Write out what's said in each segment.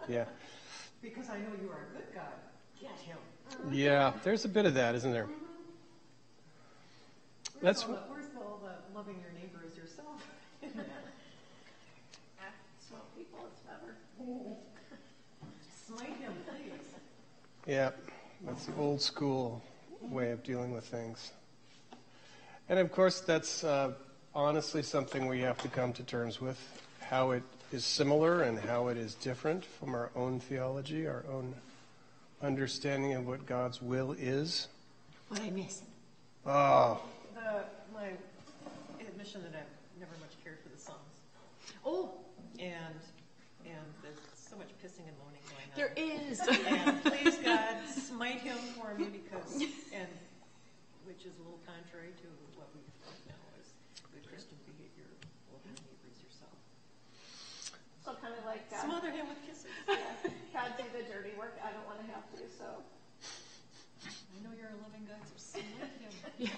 Yeah. Because I know you are a good God. Get him. Yeah, there's a bit of that, isn't there? Where's all the loving your neighbor as yourself? Small people, it's better. Smite him, please. Yeah, that's the old school way of dealing with things. And of course, that's honestly something we have to come to terms with, how it is similar and how it is different from our own theology, our own understanding of what God's will is. What I miss. Oh. My admission that I've never much cared for the Psalms. Oh, And there's so much pissing and moaning going on. there is. And please, God, smite him for me because, which is a little contrary to what we know as good Christian behavior, love your neighbors yourself. So kind of like God. Smother him with kisses. Yeah, God do the dirty work. I don't want to have to, so. I know you're a loving God, so smite him. Yeah.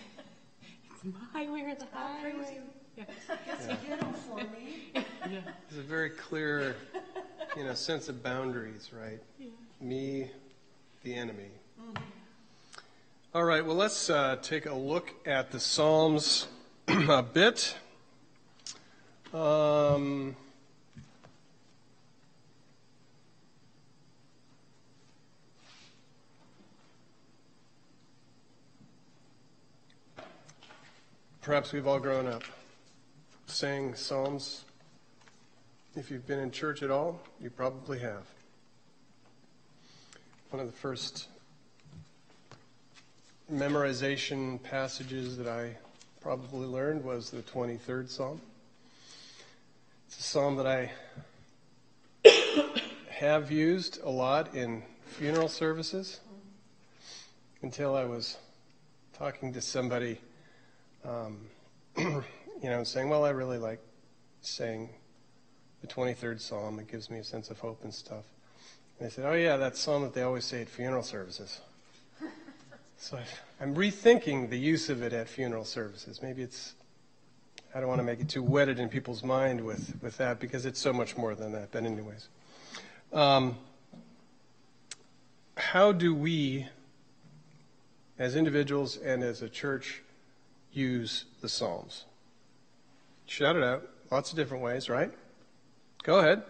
It's my way or the highway. Yes, you did it for me. There's a very clear, sense of boundaries, right? Yeah. Me, the enemy. All right, well, let's take a look at the Psalms a bit. Perhaps we've all grown up saying Psalms. If you've been in church at all, you probably have. One of the first memorization passages that I probably learned was the 23rd Psalm. It's a psalm that I have used a lot in funeral services until I was talking to somebody saying, well, I really like saying the 23rd Psalm. It gives me a sense of hope and stuff. And they said, oh, yeah, that psalm that they always say at funeral services. So I'm rethinking the use of it at funeral services. Maybe I don't want to make it too wedded in people's mind with that because it's so much more than that. But anyways, how do we, as individuals and as a church, use the Psalms? Shout it out. Lots of different ways, right? Go ahead.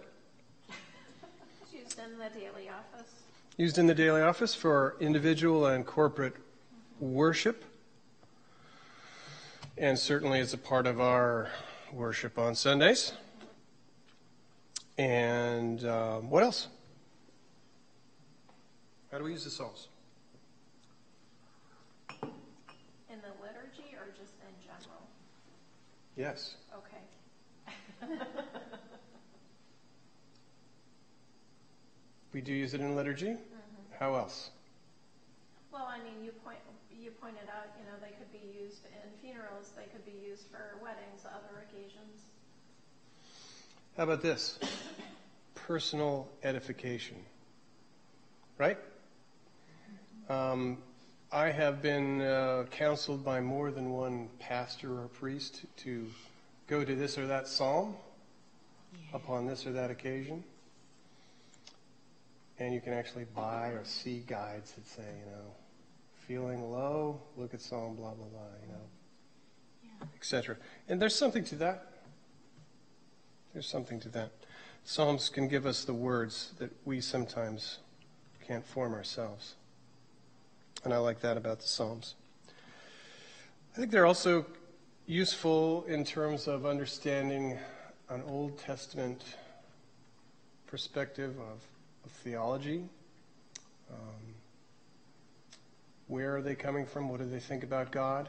It's used in the daily office. Used in the daily office for individual and corporate worship. And certainly as a part of our worship on Sundays. And what else? How do we use the Psalms? In the liturgy or just in general? Yes. Okay. We do use it in liturgy. Mm-hmm. How else? Well, I mean, you pointed out, they could be used in funerals, they could be used for weddings, other occasions. How about this? Personal edification. Right? I have been counseled by more than one pastor or priest to go to this or that psalm upon this or that occasion. And you can actually buy or see guides that say, feeling low, look at Psalm blah, blah, blah, etc. And there's something to that. There's something to that. Psalms can give us the words that we sometimes can't form ourselves. And I like that about the Psalms. I think they're also useful in terms of understanding an Old Testament perspective of theology. Where are they coming from? What do they think about God?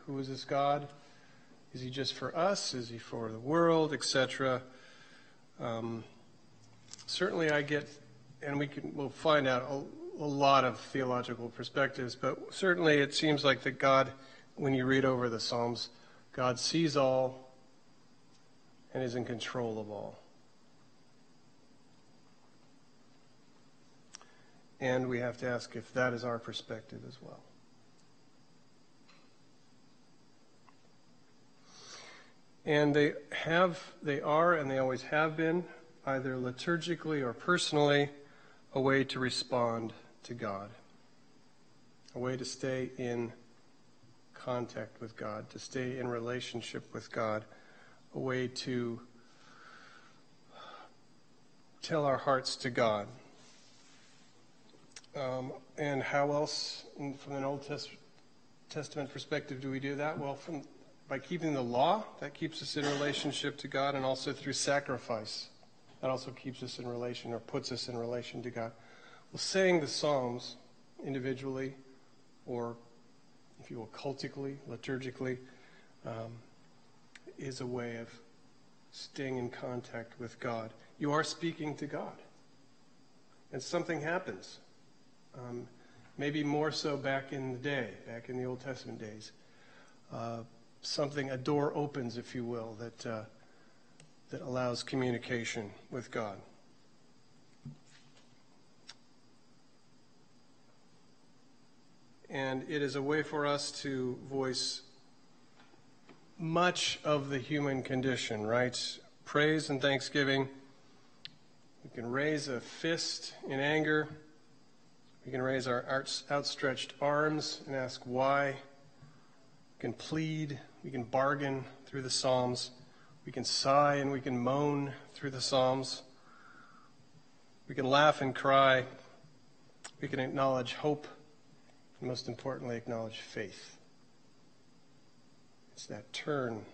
Who is this God? Is he just for us? Is he for the world, etc.? Certainly I get, and we'll find out a lot of theological perspectives, but certainly it seems like that God, when you read over the Psalms, God sees all and is in control of all. And we have to ask if that is our perspective as well. And they are, and they always have been, either liturgically or personally, a way to respond to God, a way to stay in contact with God, to stay in relationship with God, a way to tell our hearts to God. And how else, from an Old Testament perspective, do we do that? Well, by keeping the law, that keeps us in relationship to God, and also through sacrifice. That also keeps us in relation, or puts us in relation to God. Well, saying the Psalms individually, or if you will, cultically, liturgically, is a way of staying in contact with God. You are speaking to God. And something happens. Maybe more so back in the day, back in the Old Testament days. A door opens, if you will, that allows communication with God. And it is a way for us to voice much of the human condition, right? Praise and thanksgiving. We can raise a fist in anger. We can raise our outstretched arms and ask why. We can plead. We can bargain through the Psalms. We can sigh and we can moan through the Psalms. We can laugh and cry. We can acknowledge hope. And most importantly, acknowledge faith. It's that turn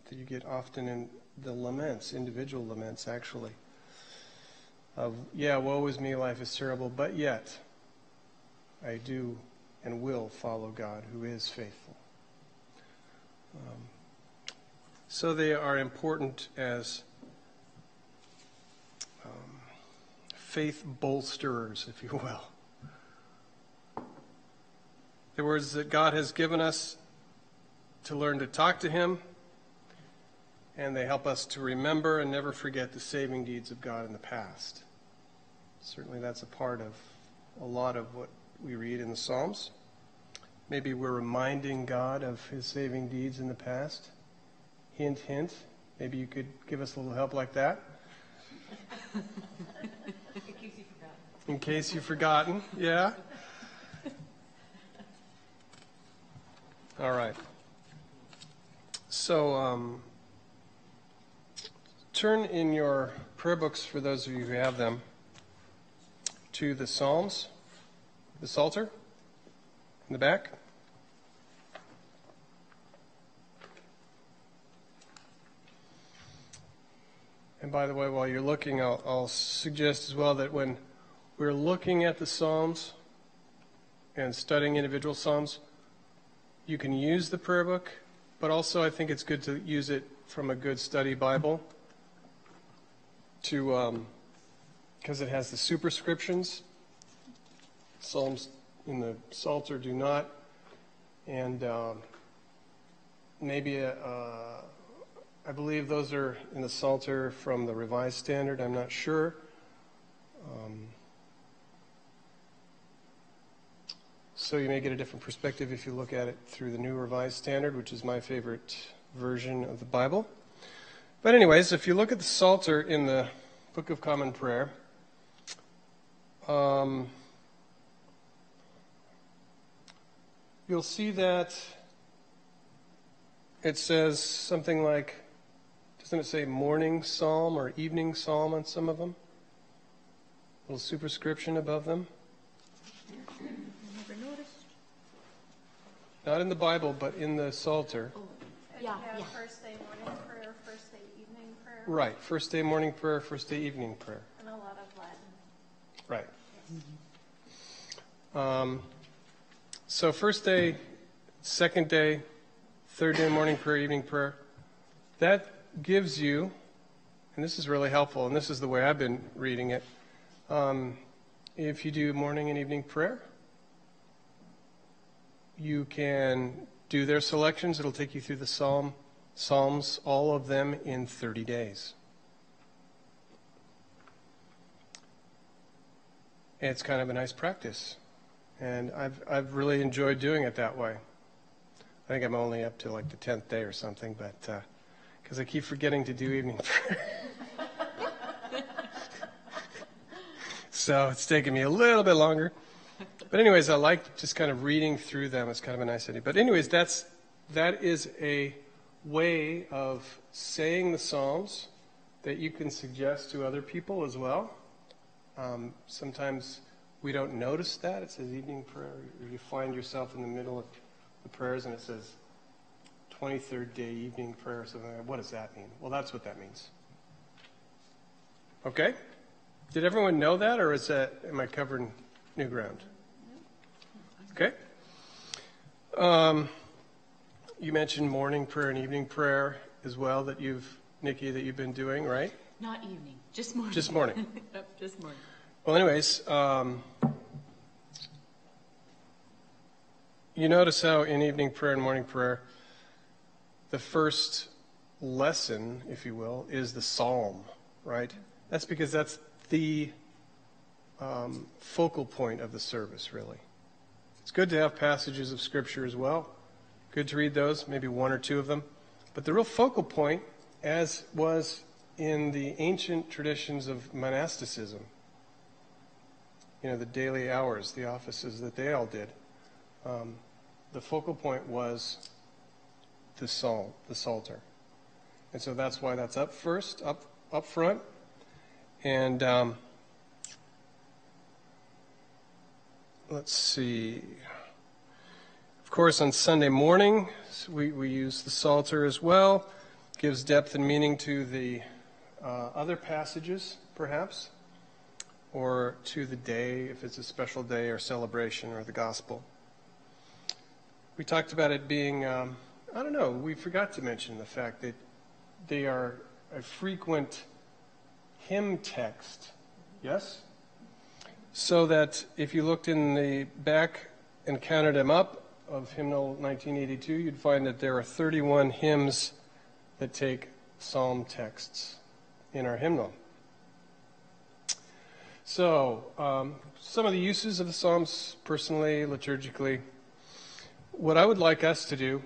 that you get often in the laments, individual laments actually, of, yeah, woe is me, life is terrible, but yet I do and will follow God who is faithful. So they are important as faith bolsterers, if you will. The words that God has given us to learn to talk to Him, and they help us to remember and never forget the saving deeds of God in the past. Certainly that's a part of a lot of what we read in the Psalms. Maybe we're reminding God of His saving deeds in the past. Hint, hint. Maybe you could give us a little help like that. In case you've forgotten. Yeah. All right. So, turn in your prayer books, for those of you who have them, to the Psalms, the Psalter, in the back. And by the way, while you're looking, I'll suggest as well that when we're looking at the Psalms and studying individual Psalms, you can use the prayer book, but also I think it's good to use it from a good study Bible because it has the superscriptions. Psalms in the Psalter do not. And I believe those are in the Psalter from the Revised Standard. I'm not sure. So you may get a different perspective if you look at it through the New Revised Standard, which is my favorite version of the Bible. But anyways, if you look at the Psalter in the Book of Common Prayer, you'll see that it says something like, doesn't it say morning psalm or evening psalm on some of them? A little superscription above them. Never noticed. Not in the Bible, but in the Psalter. Yeah. First day morning prayer, first day evening prayer. Right. First day morning prayer, first day evening prayer. And a lot of Latin. Right. So first day, second day, third day morning prayer, evening prayer. That gives you, and this is really helpful, and this is the way I've been reading it, if you do morning and evening prayer, you can do their selections. It'll take you through the Psalms, all of them in 30 days. It's kind of a nice practice, and I've really enjoyed doing it that way. I think I'm only up to like the 10th day or something, but because I keep forgetting to do evening prayer. So it's taken me a little bit longer. But anyways, I like just kind of reading through them. It's kind of a nice idea. But anyways, that is a way of saying the Psalms that you can suggest to other people as well. Sometimes we don't notice that. It says evening prayer. Or you find yourself in the middle of the prayers and it says 23rd day evening prayer or something like that. What does that mean? Well, that's what that means. Okay? Did everyone know that, or am I covering new ground? Okay. You mentioned morning prayer and evening prayer as well Nikki, that you've been doing, right? Not evening, just morning. Just morning. Yep, just morning. Well, anyways, you notice how in evening prayer and morning prayer, the first lesson, if you will, is the psalm, right? That's because that's the focal point of the service, really. It's good to have passages of Scripture as well. Good to read those, maybe one or two of them. But the real focal point, as was in the ancient traditions of monasticism, the daily hours, the offices that they all did, the focal point was the psalm, the Psalter. And so that's why that's up first, up front. And let's see. Of course, on Sunday morning, we use the Psalter as well. Gives depth and meaning to the other passages, perhaps, or to the day, if it's a special day or celebration, or the gospel. We talked about it being, we forgot to mention the fact that they are a frequent hymn text, yes? So that if you looked in the back and counted them up of hymnal 1982, you'd find that there are 31 hymns that take psalm texts in our hymnal. So, some of the uses of the Psalms, personally, liturgically. What I would like us to do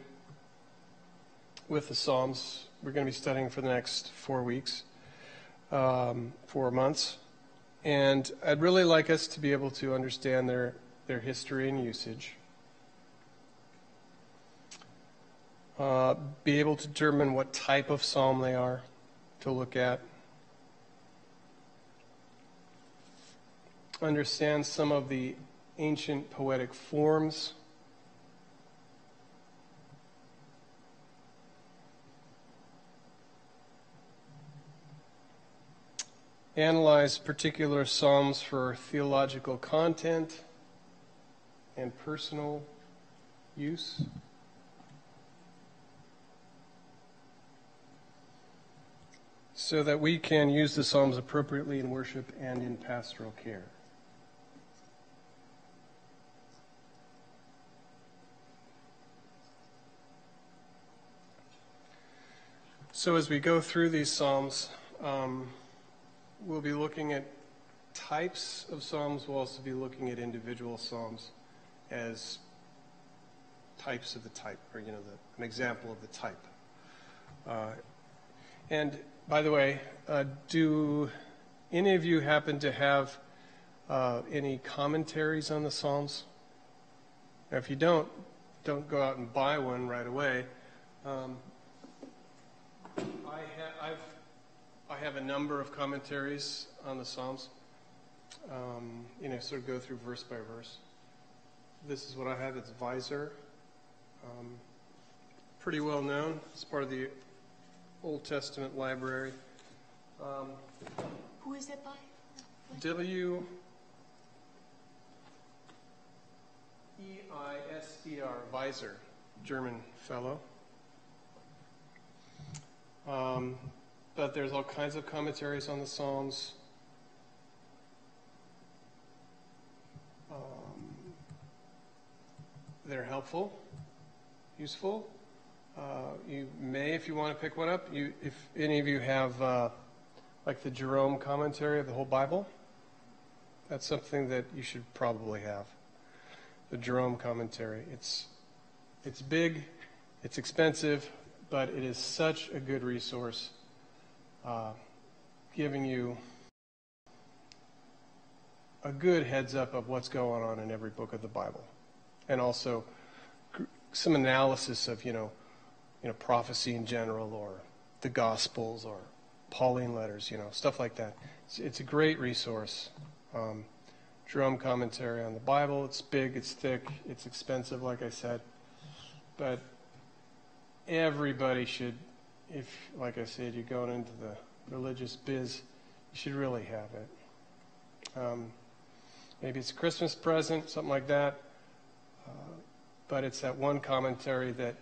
with the Psalms, we're going to be studying for the next 4 weeks, 4 months, and I'd really like us to be able to understand their history and usage, be able to determine what type of psalm they are to look at, understand some of the ancient poetic forms, analyze particular psalms for theological content and personal use, so that we can use the psalms appropriately in worship and in pastoral care. So as we go through these psalms, we'll be looking at types of psalms. We'll also be looking at individual psalms as types of the type, or an example of the type. And by the way, do any of you happen to have any commentaries on the Psalms? Now, if you don't go out and buy one right away. I have a number of commentaries on the Psalms. Sort of go through verse by verse. This is what I have. It's Visor. Pretty well known. It's part of the Old Testament library. Who is it by? Weiser, Weiser, German fellow. But there's all kinds of commentaries on the Psalms. They're helpful, useful. You may, if you want to pick one up, if any of you have like the Jerome commentary of the whole Bible, that's something that you should probably have. The Jerome commentary. It's big, it's expensive, but it is such a good resource, giving you a good heads up of what's going on in every book of the Bible, and also some analysis of prophecy in general, or the Gospels, or Pauline letters, stuff like that. It's a great resource. Jerome commentary on the Bible. It's big, it's thick, it's expensive, like I said, but everybody should, if, like I said, you're going into the religious biz, you should really have it. Maybe it's a Christmas present, something like that, but it's that one commentary that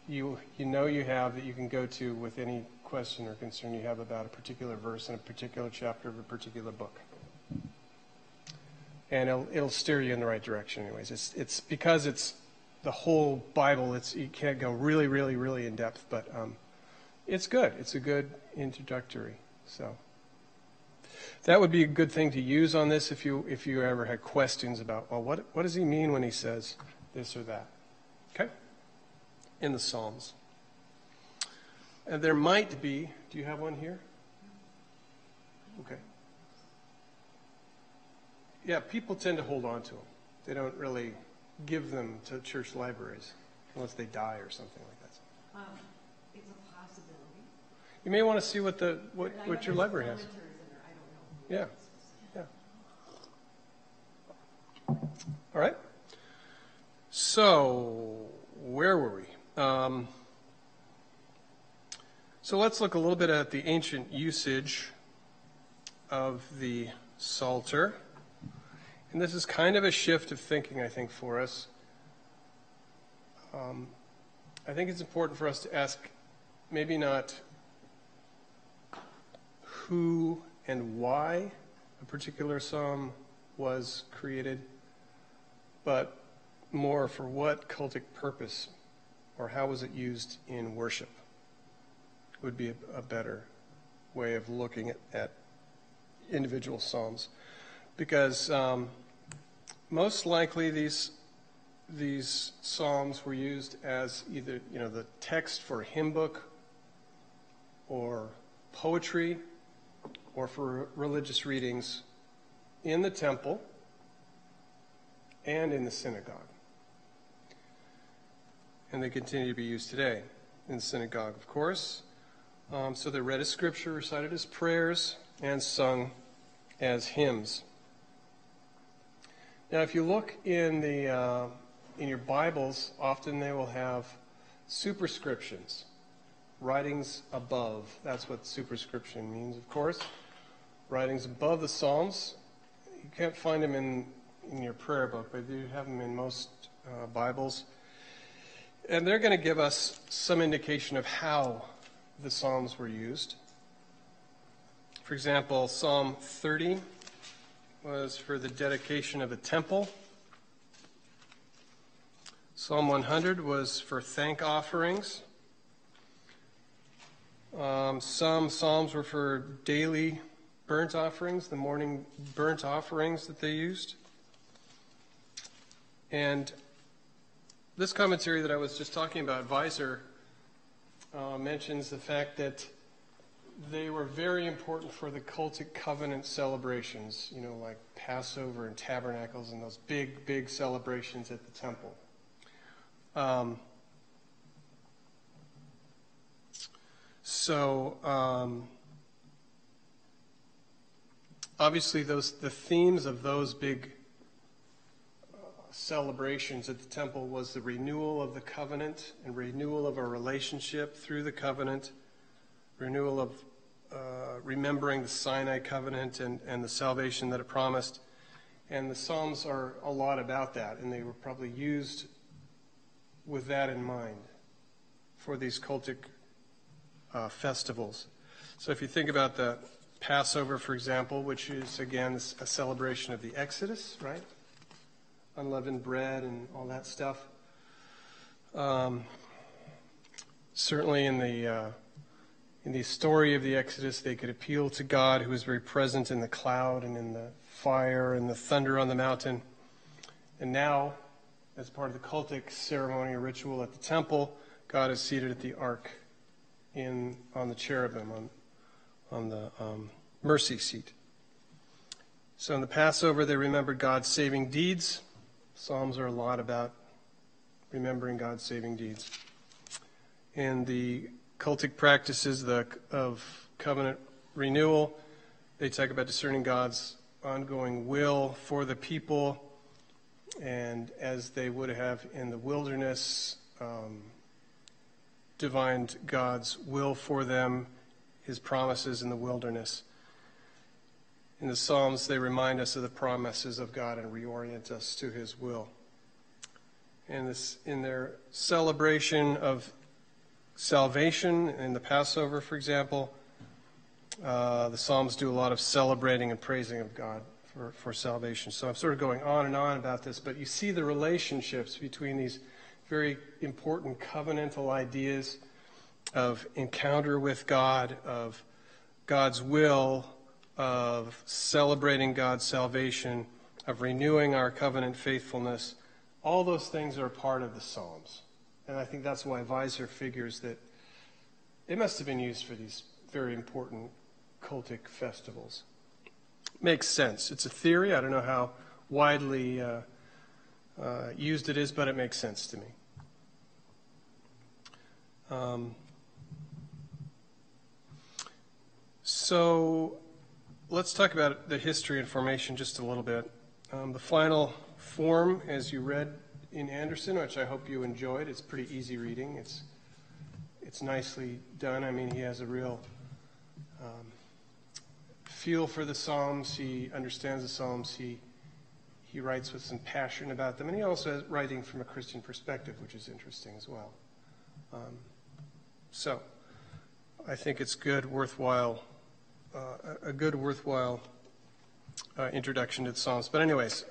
you have that you can go to with any question or concern you have about a particular verse in a particular chapter of a particular book. And it'll steer you in the right direction anyways. It's because it's the whole Bible, you can't go really, really, really in depth, but it's good. It's a good introductory. So that would be a good thing to use on this if you ever had questions about, well, what does he mean when he says this or that? Okay? In the Psalms. And there might be, do you have one here? Okay. Yeah, people tend to hold on to them. They don't really give them to church libraries unless they die or something like that. It's a possibility. You may want to see what your library has. I don't know. Yeah. All right. So, where were we? So let's look a little bit at the ancient usage of the Psalter. And this is kind of a shift of thinking, I think, for us. I think it's important for us to ask, maybe not who and why a particular psalm was created, but more for what cultic purpose, or how was it used in worship, would be a better way of looking at individual psalms. Because most likely these psalms were used as either the text for a hymn book, or poetry, or for religious readings in the temple and in the synagogue. And they continue to be used today in the synagogue, of course. So they're read as scripture, recited as prayers, and sung as hymns. Now, if you look in your Bibles, often they will have superscriptions, writings above. That's what superscription means, of course. Writings above the Psalms. You can't find them in your prayer book, but you have them in most Bibles. And they're going to give us some indication of how the Psalms were used. For example, Psalm 30 was for the dedication of a temple. Psalm 100 was for thank offerings. Some psalms were for daily burnt offerings, the morning burnt offerings that they used. And this commentary that I was just talking about, Weiser, mentions the fact that they were very important for the cultic covenant celebrations, like Passover and Tabernacles and those big, big celebrations at the temple. Obviously the themes of those big celebrations at the temple was the renewal of the covenant and renewal of our relationship through the covenant, renewal of remembering the Sinai covenant and the salvation that it promised. And the Psalms are a lot about that, and they were probably used with that in mind for these cultic festivals. So if you think about the Passover, for example, which is, again, a celebration of the Exodus, right? Unleavened bread and all that stuff. Certainly in the story of the Exodus, they could appeal to God, who was very present in the cloud and in the fire and the thunder on the mountain. And now, as part of the cultic ceremony or ritual at the temple, God is seated at the ark on the cherubim, on the mercy seat. So in the Passover, they remembered God's saving deeds. Psalms are a lot about remembering God's saving deeds. In the cultic practices of covenant renewal, they talk about discerning God's ongoing will for the people, and as they would have in the wilderness, divined God's will for them, his promises in the wilderness. In the Psalms, they remind us of the promises of God and reorient us to his will. And in their celebration of salvation, in the Passover, for example, the Psalms do a lot of celebrating and praising of God for salvation. So I'm sort of going on and on about this, but you see the relationships between these very important covenantal ideas of encounter with God, of God's will, of celebrating God's salvation, of renewing our covenant faithfulness. All those things are a part of the Psalms. And I think that's why Weiser figures that it must have been used for these very important cultic festivals. Makes sense. It's a theory. I don't know how widely used it is, but it makes sense to me. So let's talk about the history and formation just a little bit. The final form, as you read in Anderson, which I hope you enjoyed, it's pretty easy reading. It's nicely done. I mean, he has a real feel for the Psalms. He understands the Psalms. He writes with some passion about them, and he also is writing from a Christian perspective, which is interesting as well. So I think it's good, worthwhile. A good, worthwhile introduction to the Psalms. But anyways,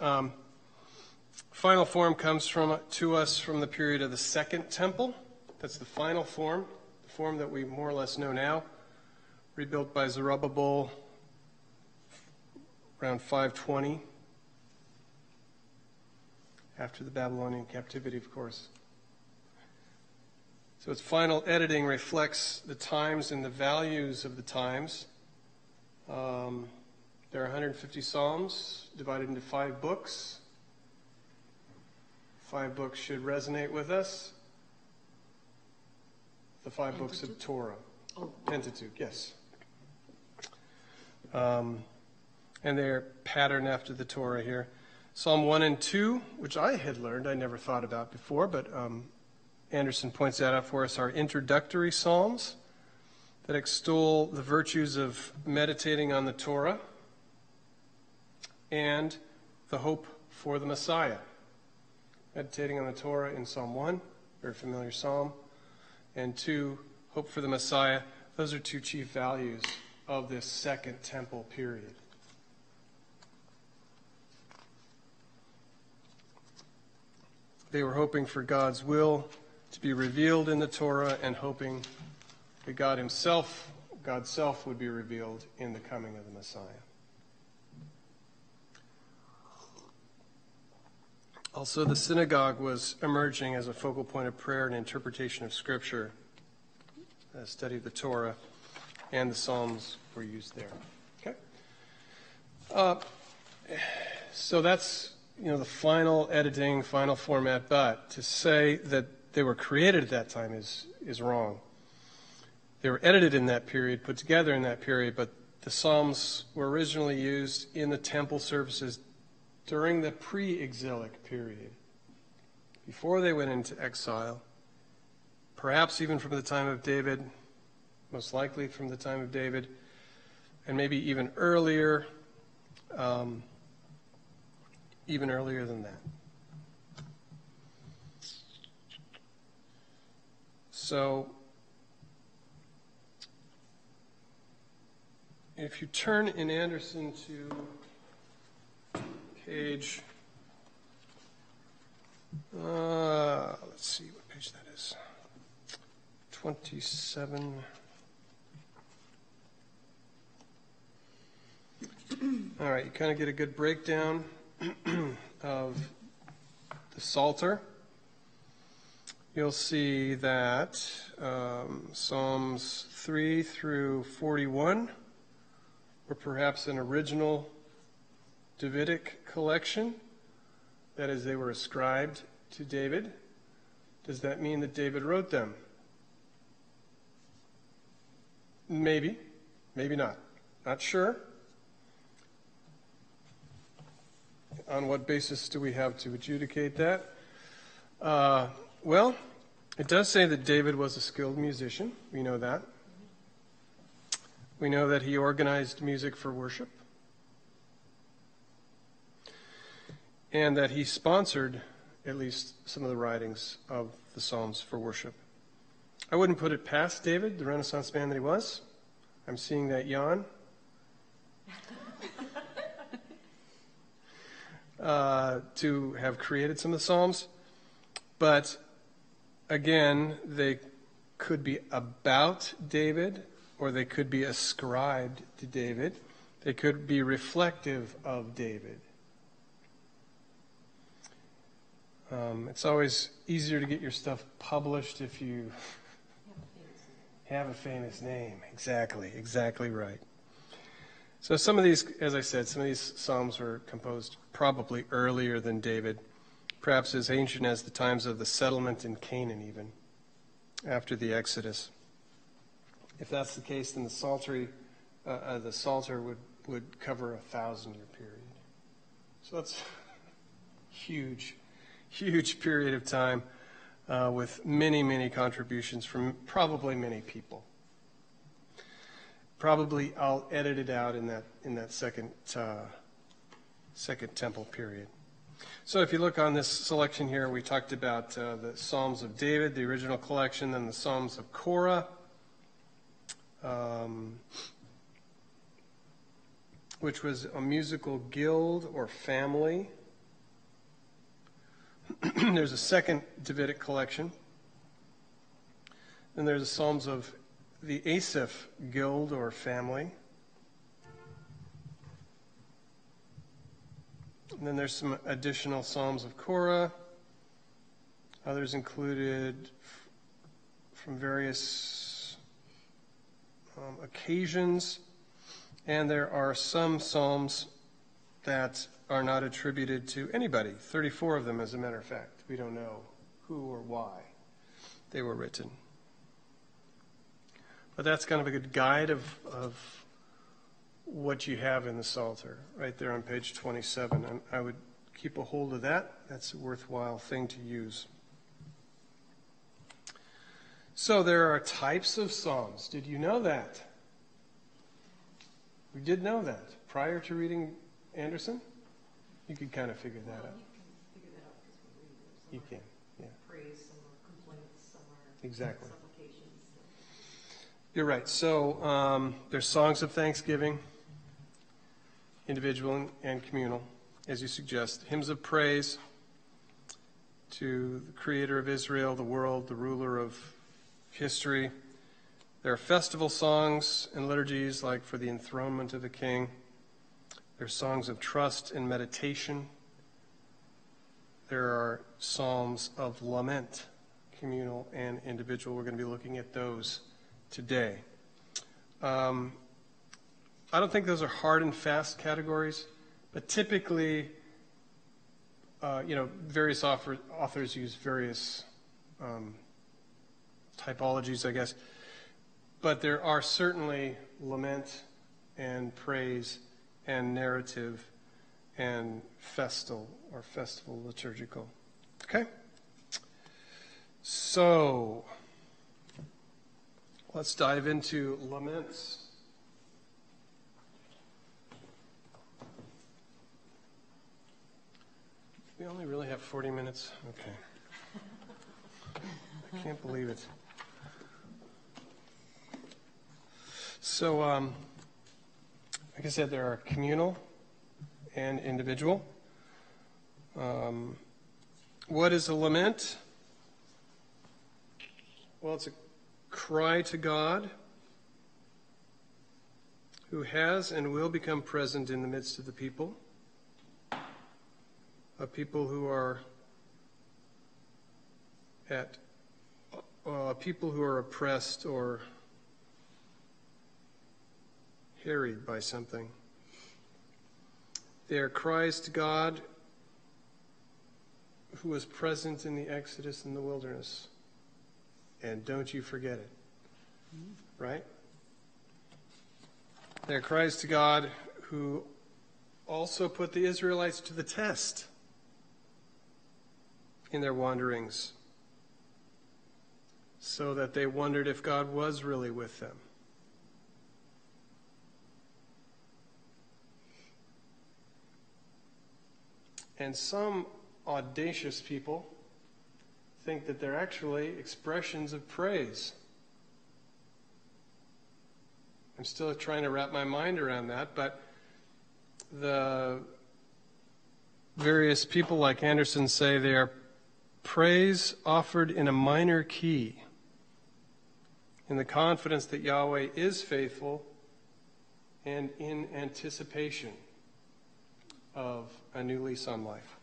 final form comes to us from the period of the Second Temple. That's the final form, the form that we more or less know now, rebuilt by Zerubbabel around 520, after the Babylonian captivity, of course. So its final editing reflects the times and the values of the times. There are 150 Psalms divided into 5 books. 5 books should resonate with us. The 5 books of Torah. Oh. Pentateuch, yes. And they're patterned after the Torah here. Psalm 1 and 2, which I had learned, I never thought about before, but Anderson points that out for us, are introductory psalms that extol the virtues of meditating on the Torah and the hope for the Messiah. Meditating on the Torah in Psalm 1, very familiar psalm, and 2, hope for the Messiah. Those are 2 chief values of this Second Temple period. They were hoping for God's will to be revealed in the Torah and hoping that God's self would be revealed in the coming of the Messiah. Also, the synagogue was emerging as a focal point of prayer and interpretation of Scripture. A study of the Torah and the Psalms were used there. Okay. So that's the final editing, final format. But to say that they were created at that time is wrong. They were edited in that period, put together in that period, but the Psalms were originally used in the temple services during the pre-exilic period, before they went into exile, perhaps even from the time of David, most likely from the time of David, and maybe even earlier than that. So, if you turn in Anderson to page, let's see what page that is, 27. All right, you kind of get a good breakdown of the Psalter. You'll see that Psalms 3 through 41 were perhaps an original Davidic collection. That is, they were ascribed to David. Does that mean that David wrote them? Maybe. Maybe not. Not sure. On what basis do we have to adjudicate that? Well, it does say that David was a skilled musician. We know that. We know that he organized music for worship. And that he sponsored at least some of the writings of the Psalms for worship. I wouldn't put it past David, the Renaissance man that he was. I'm seeing that yawn. To have created some of the Psalms. But again, they could be about David, or they could be ascribed to David. They could be reflective of David. It's always easier to get your stuff published if you have a famous name. Exactly right. So some of these, as I said, some of these psalms were composed probably earlier than David, perhaps as ancient as the times of the settlement in Canaan even, after the Exodus. If that's the case, then the Psalter would cover a 1,000-year period. So that's huge period of time with many contributions from probably many people. Probably I'll edit it out in that second temple period. So if you look on this selection here, we talked about the Psalms of David, the original collection, then the Psalms of Korah, which was a musical guild or family. There's a second Davidic collection. Then there's the Psalms of the Asaph guild or family. And then there's some additional Psalms of Korah. Others included from various occasions. And there are some Psalms that are not attributed to anybody. 34 of them, as a matter of fact. We don't know who or why they were written. But that's kind of a good guide of what you have in the Psalter, right there on page 27. And I would keep a hold of that. That's a worthwhile thing to use. So there are types of psalms. Did you know that? We did know that. Prior to reading Anderson, you could kind of figure that out. You can figure that out because we read them. You can, yeah. Praise, some are complaints, some are Exactly. supplications. You're right. So there's songs of thanksgiving, individual and communal, as you suggest. Hymns of praise to the Creator of Israel, the world, the ruler of history. There are festival songs and liturgies, like for the enthronement of the king. There are songs of trust and meditation. There are psalms of lament, communal and individual. We're going to be looking at those today. I don't think those are hard and fast categories, but typically, various authors use various typologies, I guess. But there are certainly lament and praise and narrative and festal or festival liturgical. Okay? So, let's dive into laments. We only really have 40 minutes? Okay. I can't believe it. So, like I said, there are communal and individual. What is a lament? Well, it's a cry to God who has and will become present in the midst of the people, a people who are oppressed or harried by something. They are cries to God who was present in the Exodus in the wilderness. And don't you forget it. Right? They are cries to God who also put the Israelites to the test in their wanderings, so that they wondered if God was really with them. And some audacious people think that they're actually expressions of praise. I'm still trying to wrap my mind around that, but the various people like Anderson say they are praise offered in a minor key, in the confidence that Yahweh is faithful and in anticipation of a new lease on life.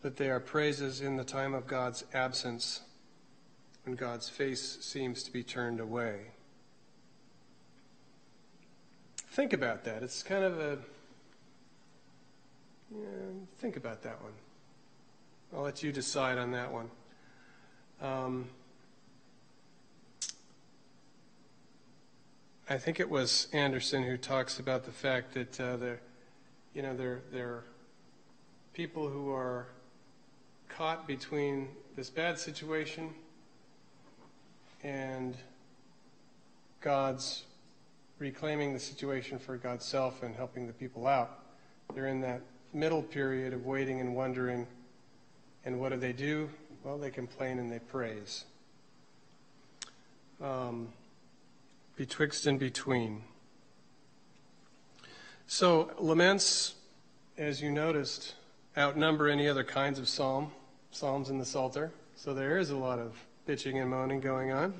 That they are praises in the time of God's absence, when God's face seems to be turned away. Think about that. It's kind of a... think about that one. I'll let you decide on that one. I think it was Anderson who talks about the fact that there are people who are caught between this bad situation and God's reclaiming the situation for God's self and helping the people out. They're in that middle period of waiting and wondering. And what do? Well, they complain and they praise. Betwixt and between. So laments, as you noticed, outnumber any other kinds of psalms in the Psalter. So there is a lot of bitching and moaning going on.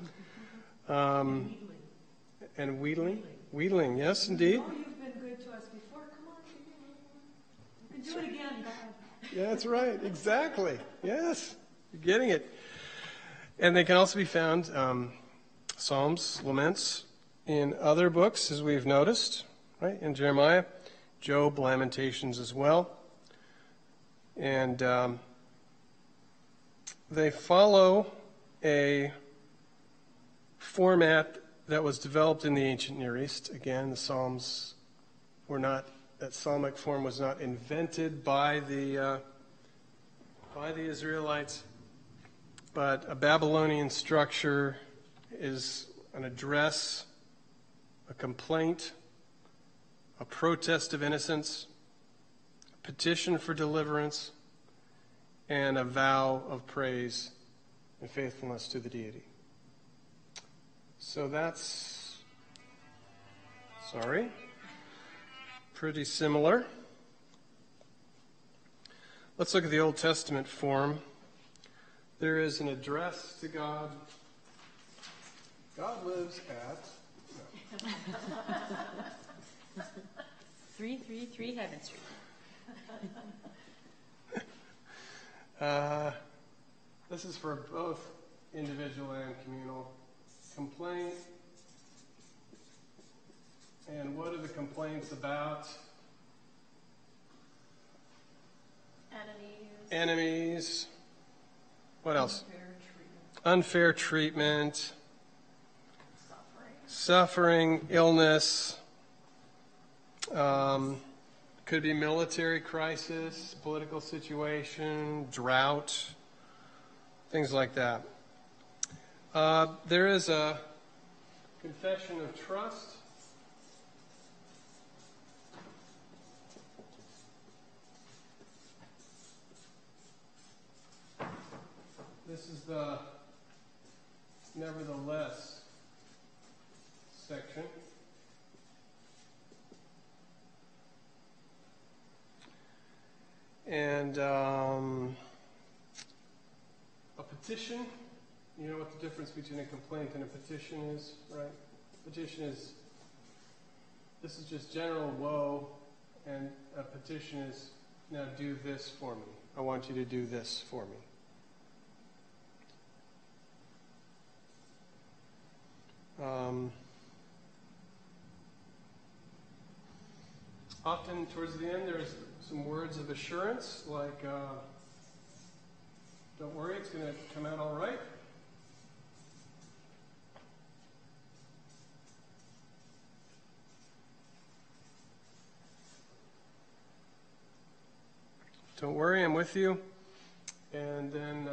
And wheedling. Wheedling, yes, indeed. Oh, you've been good to us before. Come on, you can do it again, God. Yeah, that's right. Exactly. Yes, you're getting it. And they can also be found, psalms, laments, in other books, as we've noticed, right? In Jeremiah, Job, Lamentations as well. And they follow a format that was developed in the ancient Near East. Again, the Psalms were not, that psalmic form was not invented by the Israelites, but a Babylonian structure is an address, a complaint, a protest of innocence, a petition for deliverance, and a vow of praise and faithfulness to the deity. So that's, pretty similar. Let's look at the Old Testament form. There is an address to God. God lives at... 333 Heaven Street. This is for both individual and communal. Complaint. And what are the complaints about? Enemies. What else? Unfair treatment. Suffering, illness. Could be military crisis, political situation, drought, things like that. There is a confession of trust. This is the nevertheless section. And a petition, you know what the difference between a complaint and a petition is, right? Petition is, this is just general woe, and a petition is, now do this for me. I want you to do this for me. Often towards the end there's some words of assurance like, don't worry, it's going to come out all right. Don't worry, I'm with you. And then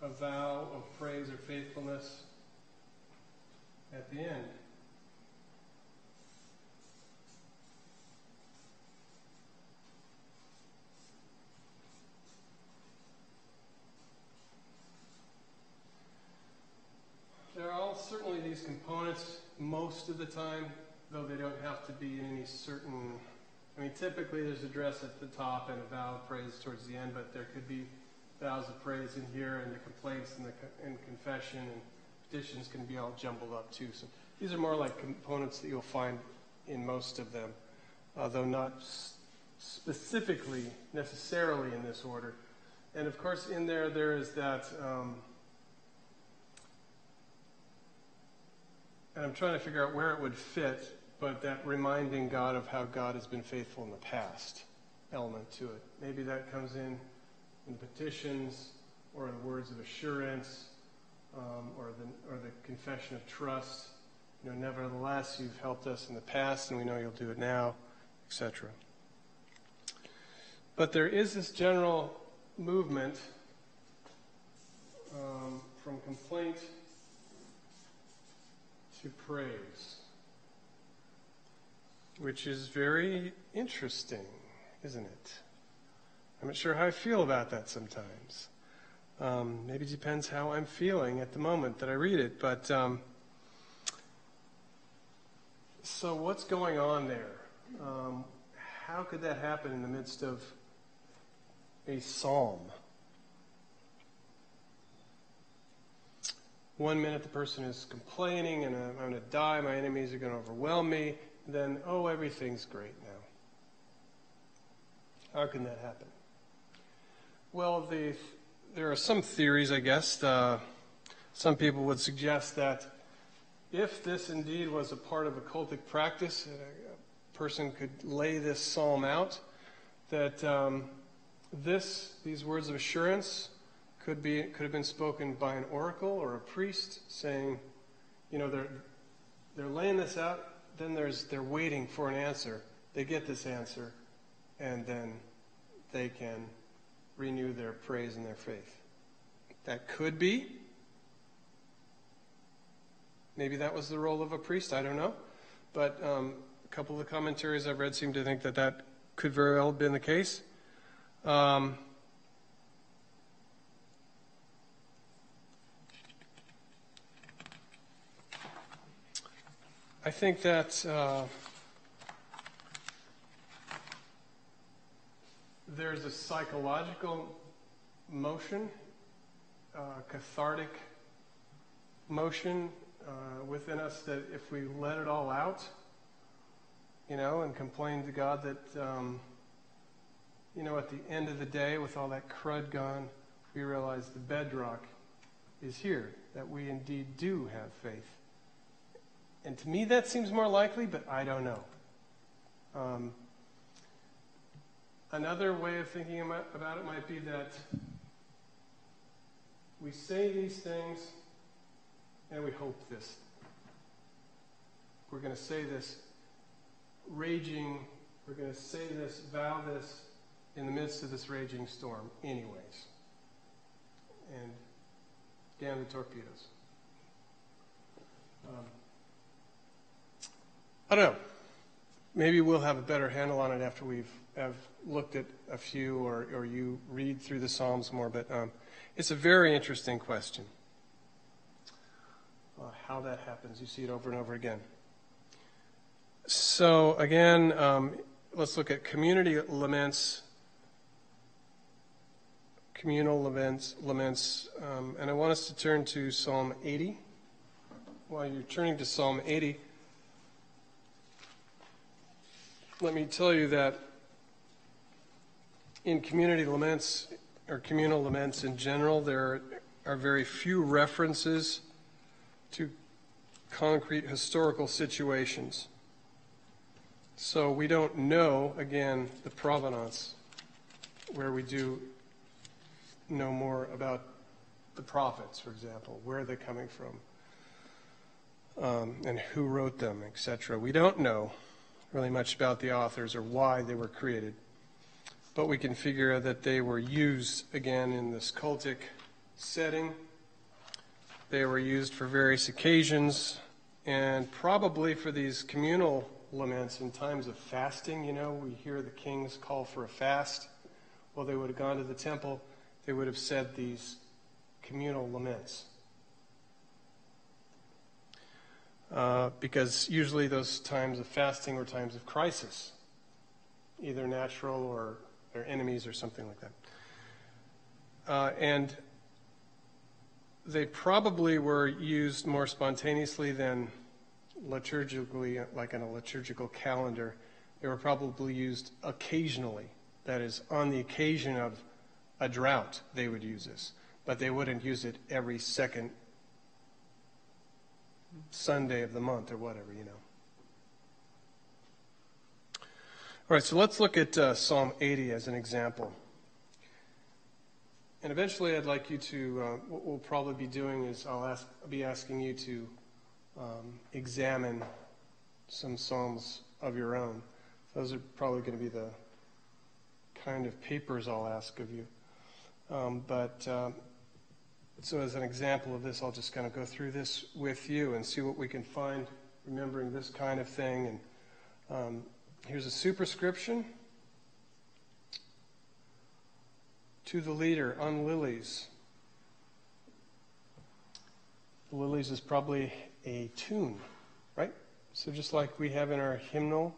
a vow of praise or faithfulness at the end. There are all certainly these components most of the time, though they don't have to be in any certain... I mean, typically there's address at the top and a vow of praise towards the end, but there could be vows of praise in here, and the complaints and confession and petitions can be all jumbled up too. So these are more like components that you'll find in most of them, though not specifically necessarily in this order. And of course in there is that, and I'm trying to figure out where it would fit, but that reminding God of how God has been faithful in the past element to it. Maybe that comes in the petitions, or the words of assurance, or the confession of trust. You know, nevertheless, you've helped us in the past, and we know you'll do it now, etc. But there is this general movement from complaint to praise, which is very interesting, isn't it? I'm not sure how I feel about that sometimes. Maybe it depends how I'm feeling at the moment that I read it. But so what's going on there? How could that happen in the midst of a psalm? One minute the person is complaining and I'm going to die, my enemies are going to overwhelm me. Then, oh, everything's great now. How can that happen? Well, there are some theories, I guess. Some people would suggest that if this indeed was a part of a cultic practice, a person could lay this psalm out, that these words of assurance could have been spoken by an oracle or a priest, saying, you know, they're laying this out. Then they're waiting for an answer. They get this answer, and then they can renew their praise and their faith. That could be. Maybe that was the role of a priest. I don't know. But a couple of the commentaries I've read seem to think that could very well have been the case. I think that there's a psychological motion, cathartic motion within us that if we let it all out, you know, and complain to God that, you know, at the end of the day, with all that crud gone, we realize the bedrock is here, that we indeed do have faith. And to me, that seems more likely, but I don't know. Another way of thinking about it might be that we say these things and we hope this. We're going to say this raging, we're going to say this, vow this in the midst of this raging storm anyways. And damn the torpedoes. I don't know. Maybe we'll have a better handle on it after have looked at a few or you read through the Psalms more. But it's a very interesting question. How that happens. You see it over and over again. So again, let's look at community laments, communal laments, and I want us to turn to Psalm 80. While you're turning to Psalm 80, let me tell you that in community laments, or communal laments in general, there are very few references to concrete historical situations. So we don't know, again, the provenance, where we do know more about the prophets, for example, where they're coming from, and who wrote them, etc. We don't know really much about the authors or why they were created. But we can figure that they were used, again, in this cultic setting. They were used for various occasions, and probably for these communal laments in times of fasting. You know, we hear the kings call for a fast. Well, they would have gone to the temple. They would have said these communal laments. Because usually those times of fasting were times of crisis, either natural or their enemies or something like that. And they probably were used more spontaneously than liturgically, like in a liturgical calendar. They were probably used occasionally. That is, on the occasion of a drought, they would use this. But they wouldn't use it every second Sunday of the month or whatever, you know. All right, so let's look at Psalm 80 as an example. And eventually I'd like you to, what we'll probably be doing is I'll be asking you to examine some Psalms of your own. Those are probably going to be the kind of papers I'll ask of you. So as an example of this, I'll just kind of go through this with you and see what we can find, remembering this kind of thing. And here's a superscription. To the leader on lilies. Lilies is probably a tune, right? So just like we have in our hymnal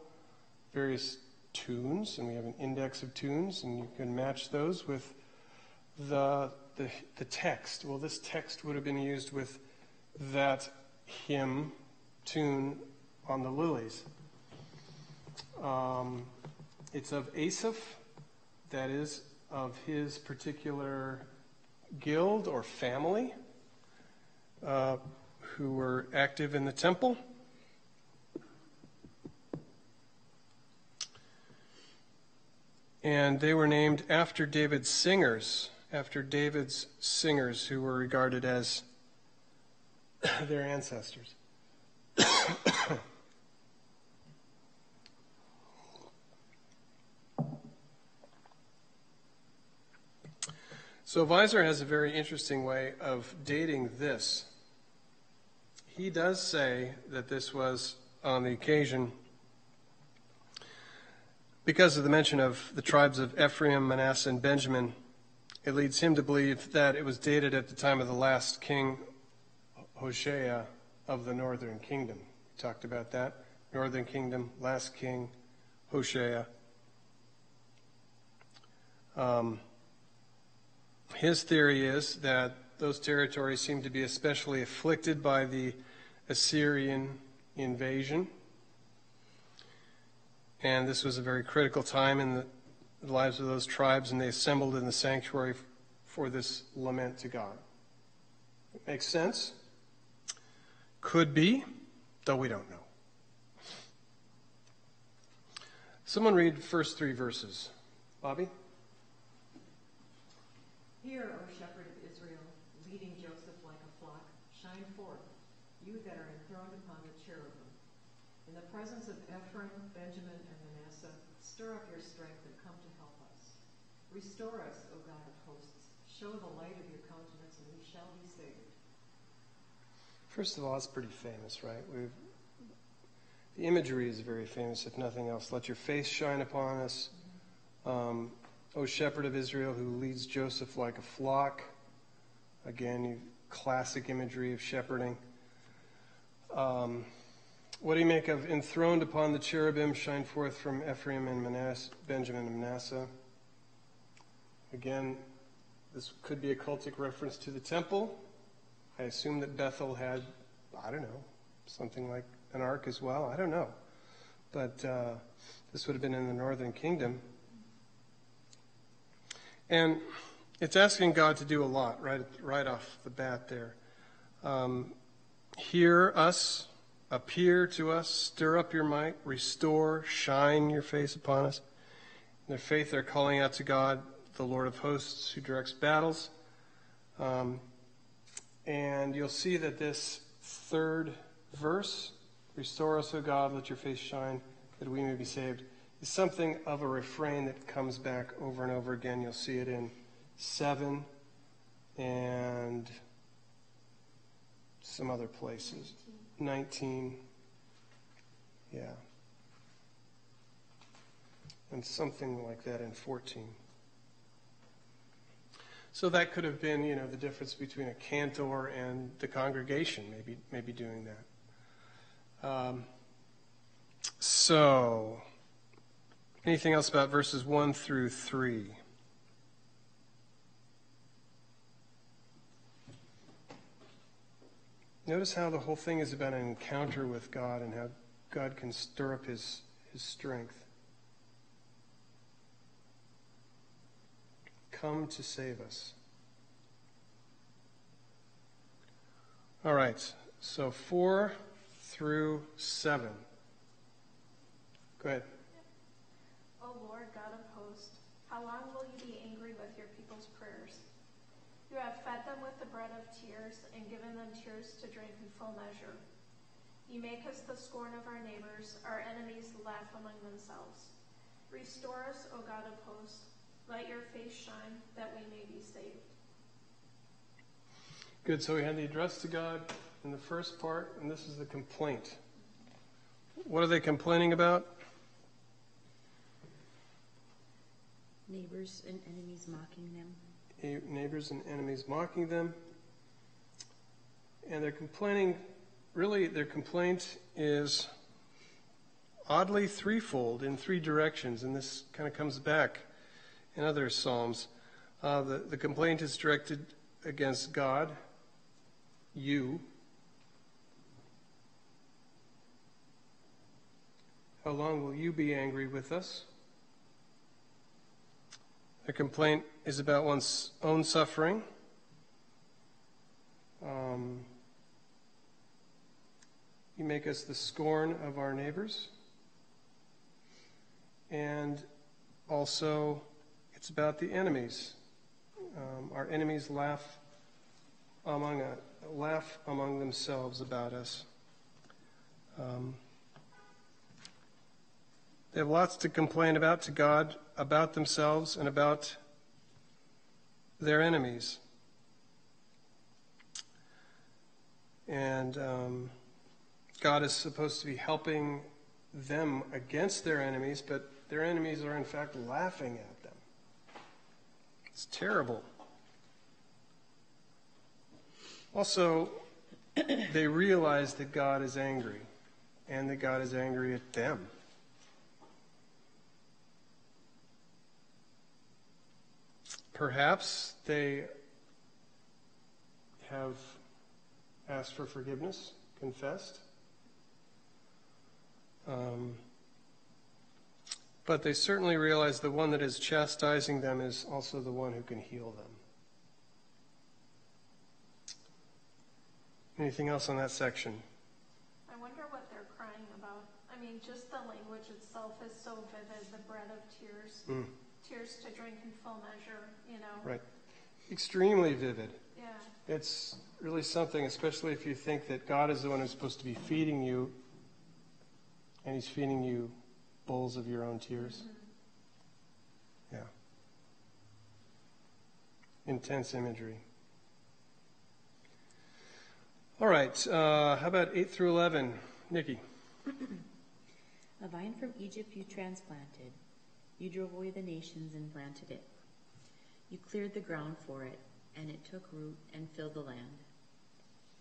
various tunes, and we have an index of tunes, and you can match those with the text. Well, this text would have been used with that hymn tune on the lilies. It's of Asaph, that is, of his particular guild or family who were active in the temple. And they were named after David's singers who were regarded as their ancestors. So Weiser has a very interesting way of dating this. He does say that this was on the occasion because of the mention of the tribes of Ephraim, Manasseh, and Benjamin. It leads him to believe that it was dated at the time of the last king, Hoshea, of the northern kingdom. We talked about that. Northern kingdom, last king, Hoshea. His theory is that those territories seem to be especially afflicted by the Assyrian invasion. And this was a very critical time in the lives of those tribes, and they assembled in the sanctuary for this lament to God. It makes sense. Could be, though we don't know. Someone read the first 3 verses. Bobby? Hear, O shepherd of Israel, leading Joseph like a flock, shine forth, you that are enthroned upon the cherubim. In the presence of Ephraim, Benjamin, and Manasseh, stir up your strength and come to help us. Restore us, O God of hosts. Show the light of your countenance, and we shall be saved. First of all, it's pretty famous, right? The imagery is very famous, if nothing else. Let your face shine upon us. O shepherd of Israel, who leads Joseph like a flock. Again, classic imagery of shepherding. What do you make of enthroned upon the cherubim, shine forth from Ephraim and Benjamin and Manasseh? Again, this could be a cultic reference to the temple. I assume that Bethel had, I don't know, something like an ark as well. I don't know. But this would have been in the northern kingdom. And it's asking God to do a lot right off the bat there. Hear us, appear to us, stir up your might, restore, shine your face upon us. In their faith, they're calling out to God, the Lord of hosts, who directs battles. And you'll see that this third verse, restore us, O God, let your face shine, that we may be saved, is something of a refrain that comes back over and over again. You'll see it in 7 and some other places. 19. Yeah. And something like that in 14. So that could have been, the difference between a cantor and the congregation, maybe doing that. So, anything else about verses 1 through 3? Notice how the whole thing is about an encounter with God and how God can stir up his strength. Come to save us. All right, so 4 through 7. Go ahead. O Lord God of hosts, how long will you be angry with your people's prayers? You have fed them with the bread of tears and given them tears to drink in full measure. You make us the scorn of our neighbors, our enemies laugh among themselves. Restore us, O God of hosts. Let your face shine, that we may be saved. Good, so we had the address to God in the first part, and this is the complaint. What are they complaining about? Neighbors and enemies mocking them. Neighbors and enemies mocking them. And they're complaining, really their complaint is oddly threefold in 3 directions, and this kind of comes back in other Psalms. The complaint is directed against God, you. How long will you be angry with us? The complaint is about one's own suffering. You make us the scorn of our neighbors. And also, it's about the enemies. Our enemies laugh among themselves about us. They have lots to complain about to God, about themselves, and about their enemies. And God is supposed to be helping them against their enemies, but their enemies are in fact laughing at them. It's terrible. Also, they realize that God is angry, and that God is angry at them. Perhaps they have asked for forgiveness, confessed. But they certainly realize the one that is chastising them is also the one who can heal them. Anything else on that section? I wonder what they're crying about. I mean, just the language itself is so vivid, the bread of tears. Tears to drink in full measure, Right. Extremely vivid. Yeah. It's really something, especially if you think that God is the one who's supposed to be feeding you, and he's feeding you bowls of your own tears. Mm-hmm. Yeah. Intense imagery. All right. How about 8 through 11? Nikki. A vine from Egypt you transplanted. You drove away the nations and planted it. You cleared the ground for it, and it took root and filled the land.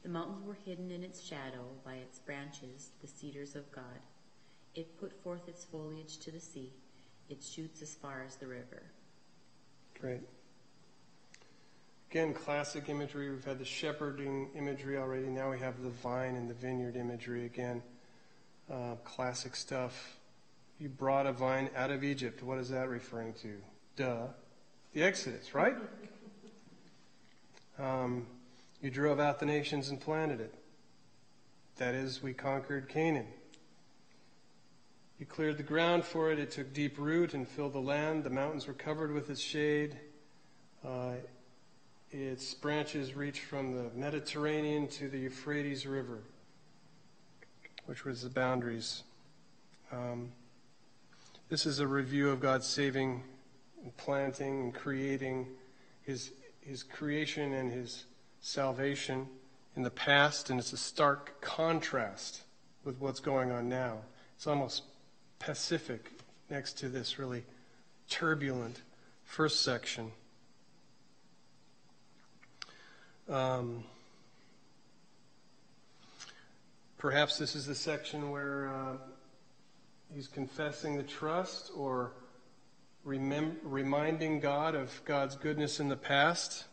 The mountains were hidden in its shadow, by its branches, the cedars of God. It put forth its foliage to the sea, its shoots as far as the river. Great. Again, classic imagery. We've had the shepherding imagery already. Now we have the vine and the vineyard imagery again. Classic stuff. You brought a vine out of Egypt. What is that referring to? Duh. The Exodus, right? You drove out the nations and planted it. That is, we conquered Canaan. You cleared the ground for it. It took deep root and filled the land. The mountains were covered with its shade. Its branches reached from the Mediterranean to the Euphrates River, which was the boundaries. This is a review of God's saving and planting and creating, his creation and his salvation in the past, and it's a stark contrast with what's going on now. It's almost pacific next to this really turbulent first section. Perhaps this is the section where he's confessing the trust or reminding God of God's goodness in the past.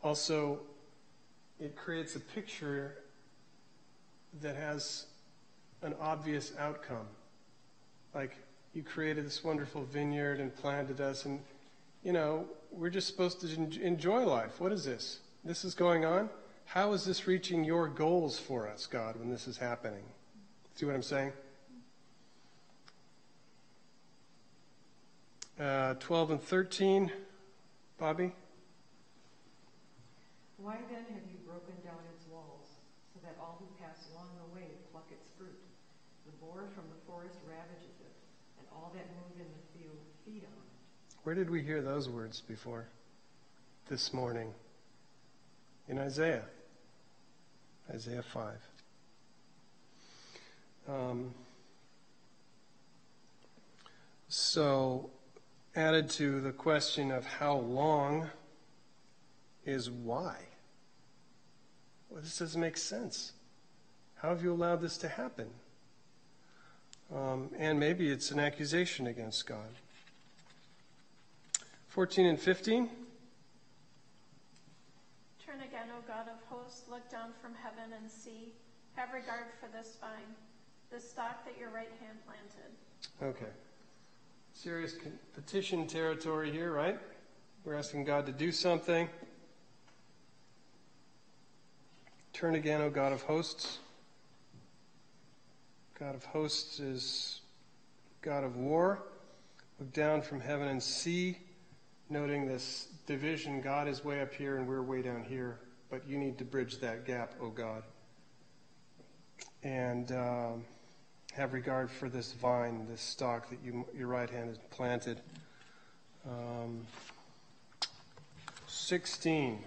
Also, it creates a picture that has an obvious outcome. Like, you created this wonderful vineyard and planted us, and, we're just supposed to enjoy life. What is this? This is going on? How is this reaching your goals for us, God, when this is happening? See what I'm saying? 12 and 13, Bobby? Why then have you broken down its walls, so that all who pass along the way pluck its fruit? The boar from the forest ravages it, and all that move in the field feed on it. Where did we hear those words before this morning? In Isaiah 5. So, added to the question of how long is why. Well, this doesn't make sense. How have you allowed this to happen? And maybe it's an accusation against God. 14 and 15. Turn again, O God of hosts, look down from heaven and see. Have regard for this vine, this stock that your right hand planted. Okay. Serious petition territory here, right? We're asking God to do something. Turn again, O God of hosts. God of hosts is God of war. Look down from heaven and see, noting this division. God is way up here and we're way down here, but you need to bridge that gap, O God. And have regard for this vine, this stalk that your right hand has planted. 16.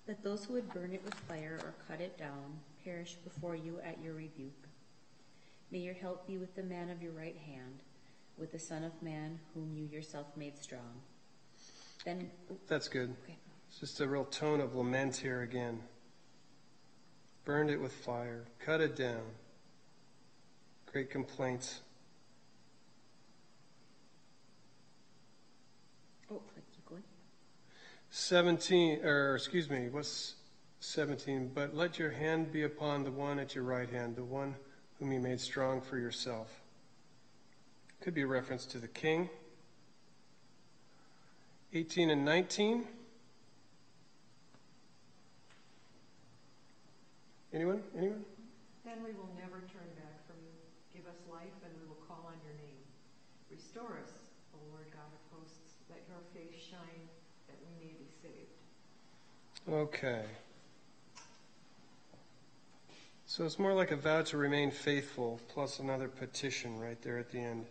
Let those who would burn it with fire or cut it down perish before you at your rebuke. May your help be with the man of your right hand, with the Son of Man whom you yourself made strong. Then That's good. Okay. It's just a real tone of lament here again. Burned it with fire, cut it down. Great complaints. Keep going. 17, what's 17? But let your hand be upon the one at your right hand, the one whom you made strong for yourself. Could be a reference to the king. 18 and 19. Anyone? Then we will never turn back from you. Give us life, and we will call on your name. Restore us, O Lord God of hosts. Let your face shine, that we may be saved. Okay. So it's more like a vow to remain faithful, plus another petition right there at the end.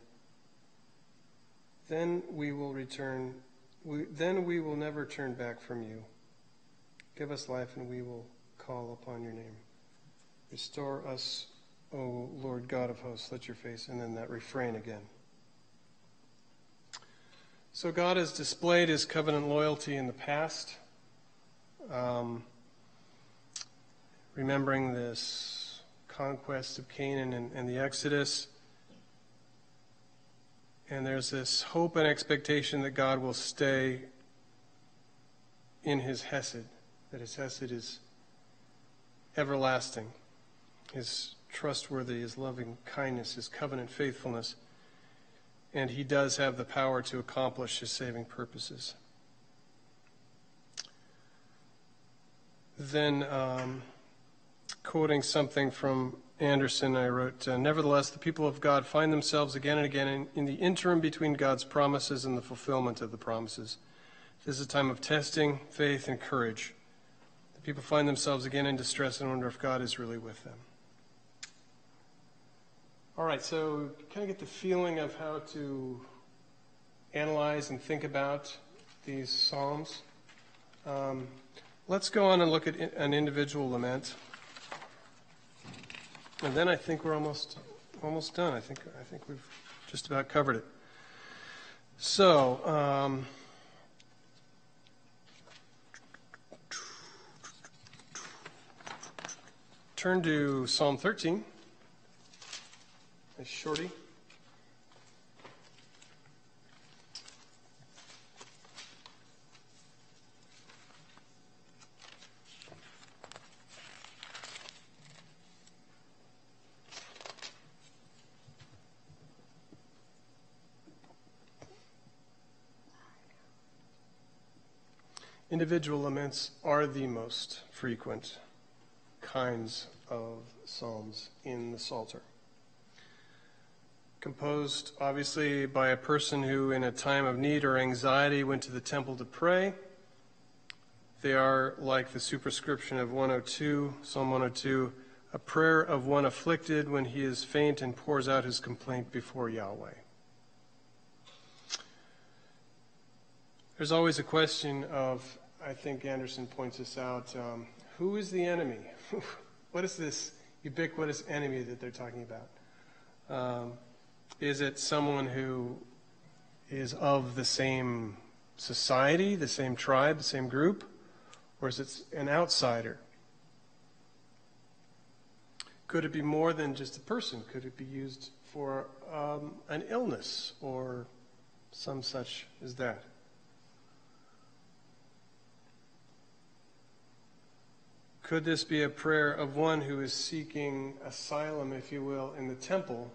Then we will never turn back from you. Give us life, and we will call upon your name. Restore us, O Lord God of hosts, let your face, and then that refrain again. So God has displayed his covenant loyalty in the past. Remembering this conquest of Canaan and the Exodus. And there's this hope and expectation that God will stay in his hesed, that his hesed is everlasting, his trustworthy, his loving kindness, his covenant faithfulness. And he does have the power to accomplish his saving purposes. then quoting something from Anderson, I wrote, nevertheless, the people of God find themselves again and again in the interim between God's promises and the fulfillment of the promises. This is a time of testing, faith, and courage. The people find themselves again in distress and wonder if God is really with them. All right, so kind of get the feeling of how to analyze and think about these psalms. Let's go on and look at an individual lament. And then I think we're almost done. I think we've just about covered it. So, turn to Psalm 13. A shorty. Individual laments are the most frequent kinds of psalms in the Psalter. Composed, obviously, by a person who, in a time of need or anxiety, went to the temple to pray. They are like the superscription of 102, Psalm 102, a prayer of one afflicted when he is faint and pours out his complaint before Yahweh. There's always a question of, I think Anderson points this out, who is the enemy? What is this ubiquitous enemy that they're talking about? Is it someone who is of the same society, the same tribe, the same group? Or is it an outsider? Could it be more than just a person? Could it be used for an illness or some such as that? Could this be a prayer of one who is seeking asylum, if you will, in the temple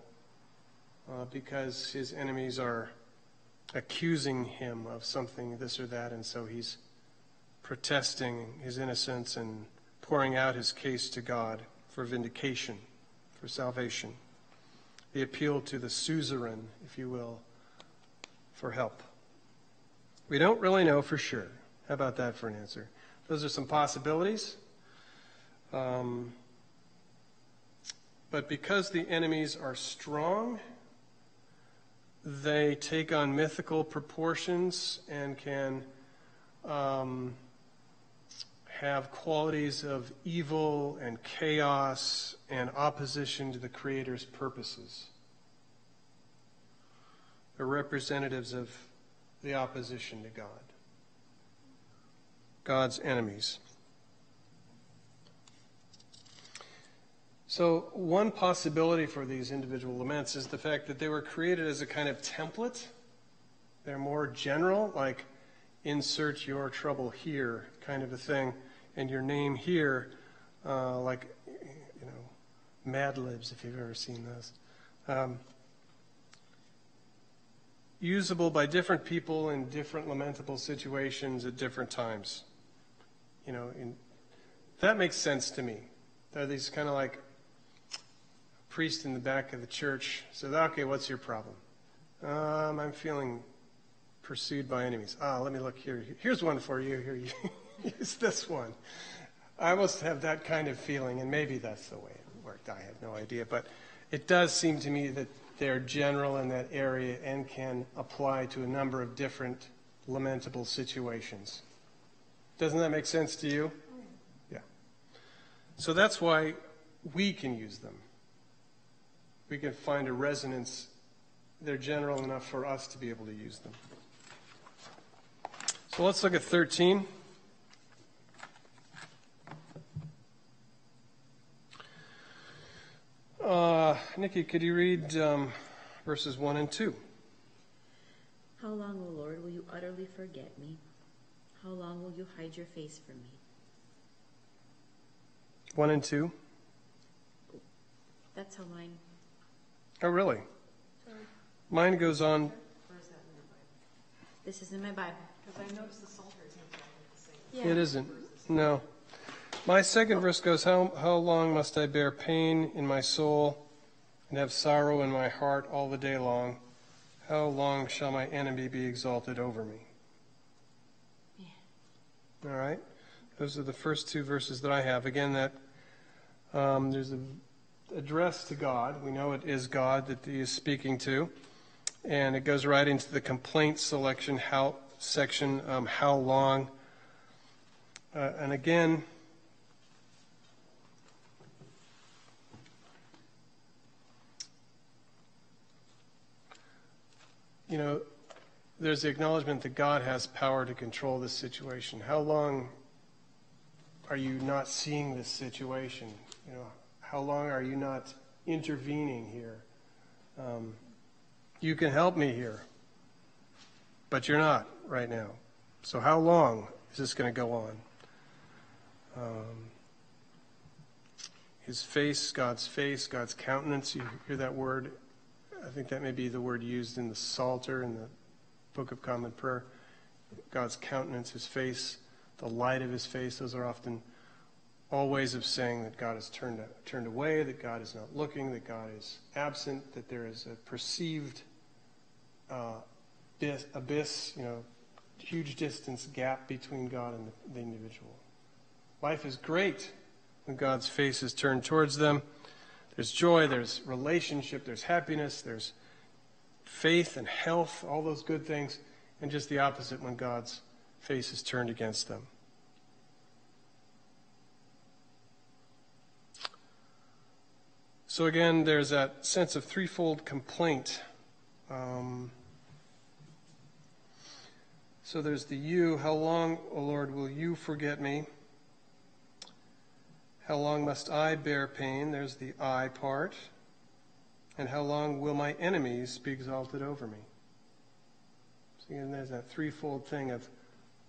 because his enemies are accusing him of something, this or that, and so he's protesting his innocence and pouring out his case to God for vindication, for salvation? The appeal to the suzerain, if you will, for help. We don't really know for sure. How about that for an answer? Those are some possibilities. But because the enemies are strong, they take on mythical proportions and can have qualities of evil and chaos and opposition to the Creator's purposes. They're representatives of the opposition to God, God's enemies. So one possibility for these individual laments is the fact that they were created as a kind of template. They're more general, like insert your trouble here kind of a thing, and your name here, like, Mad Libs, if you've ever seen those. Usable by different people in different lamentable situations at different times. That makes sense to me. They're these kind of like priest in the back of the church says, okay, what's your problem? I'm feeling pursued by enemies. Let me look here. Here's one for you. Here, you use this one. I must have that kind of feeling, and maybe that's the way it worked. I have no idea. But it does seem to me that they're general in that area and can apply to a number of different lamentable situations. Doesn't that make sense to you? Yeah. So that's why we can use them. We can find a resonance. They're general enough for us to be able to use them. So let's look at 13. Nikki, could you read verses 1 and 2? How long, O Lord, will you utterly forget me? How long will you hide your face from me? 1 and 2? That's how mine... Oh, really? Mine goes on. Where is that in your Bible? This is in my Bible. Because I noticed the Psalter is not exactly the same. It isn't. No. My second verse goes, how long must I bear pain in my soul and have sorrow in my heart all the day long? How long shall my enemy be exalted over me? Yeah. All right. Those are the first two verses that I have. Again, that there's an address to God. We know it is God that he is speaking to. And it goes right into the complaint section, how long. And again, there's the acknowledgement that God has power to control this situation. How long are you not seeing this situation? How long are you not intervening here? You can help me here, but you're not right now. So how long is this going to go on? His face, God's countenance, you hear that word? I think that may be the word used in the Psalter in the Book of Common Prayer. God's countenance, his face, the light of his face, those are often all ways of saying that God is turned away, that God is not looking, that God is absent, that there is a perceived abyss, huge distance gap between God and the individual. Life is great when God's face is turned towards them. There's joy, there's relationship, there's happiness, there's faith and health, all those good things, and just the opposite when God's face is turned against them. So again, there's that sense of threefold complaint. So there's the you. How long, O Lord, will you forget me? How long must I bear pain? There's the I part. And how long will my enemies be exalted over me? So again, there's that threefold thing of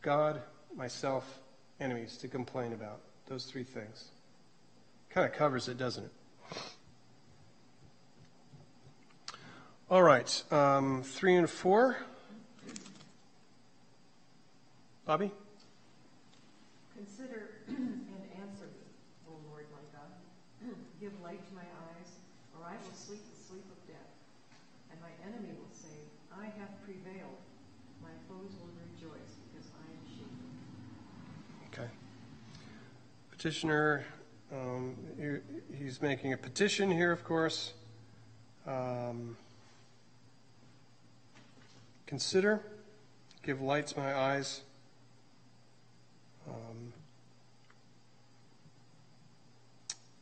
God, myself, enemies to complain about. Those three things. Kind of covers it, doesn't it? All right, 3 and 4. Bobby? Consider and answer me, O Lord my God. Give light to my eyes, or I will sleep the sleep of death. And my enemy will say, I have prevailed. My foes will rejoice because I am shaken. Okay. Petitioner, he's making a petition here, of course. Consider, give light to my eyes.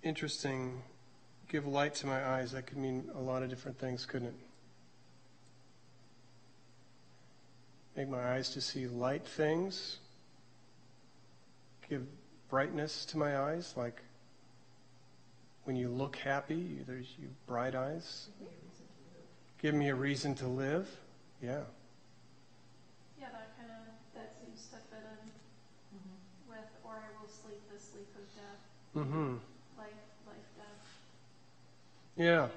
Interesting, give light to my eyes. That could mean a lot of different things, couldn't it? Make my eyes to see light things. Give brightness to my eyes, like when you look happy, there's you bright eyes. Give me a reason to live. Yeah. Yeah, that seems to fit in with, or I will sleep the sleep of death. Mm-hmm. Life, death. Yeah,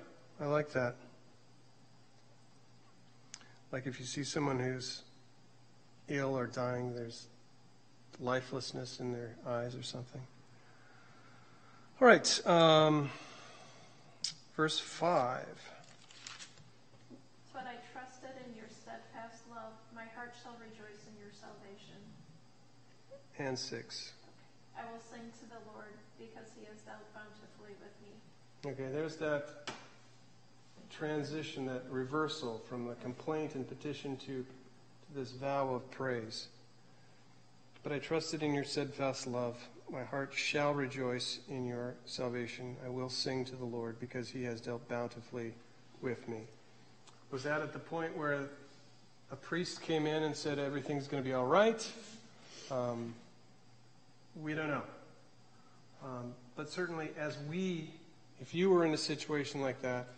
I like that. Like if you see someone who's ill or dying, there's lifelessness in their eyes or something. All right, verse 5. But I trusted in your steadfast love. My heart shall rejoice in your salvation. And 6. I will sing to the Lord because he has dealt bountifully with me. Okay, there's that transition, that reversal from the complaint and petition to this vow of praise. But I trusted in your steadfast love. My heart shall rejoice in your salvation. I will sing to the Lord because he has dealt bountifully with me. Was that at the point where a priest came in and said everything's going to be all right? We don't know. But certainly if you were in a situation like that,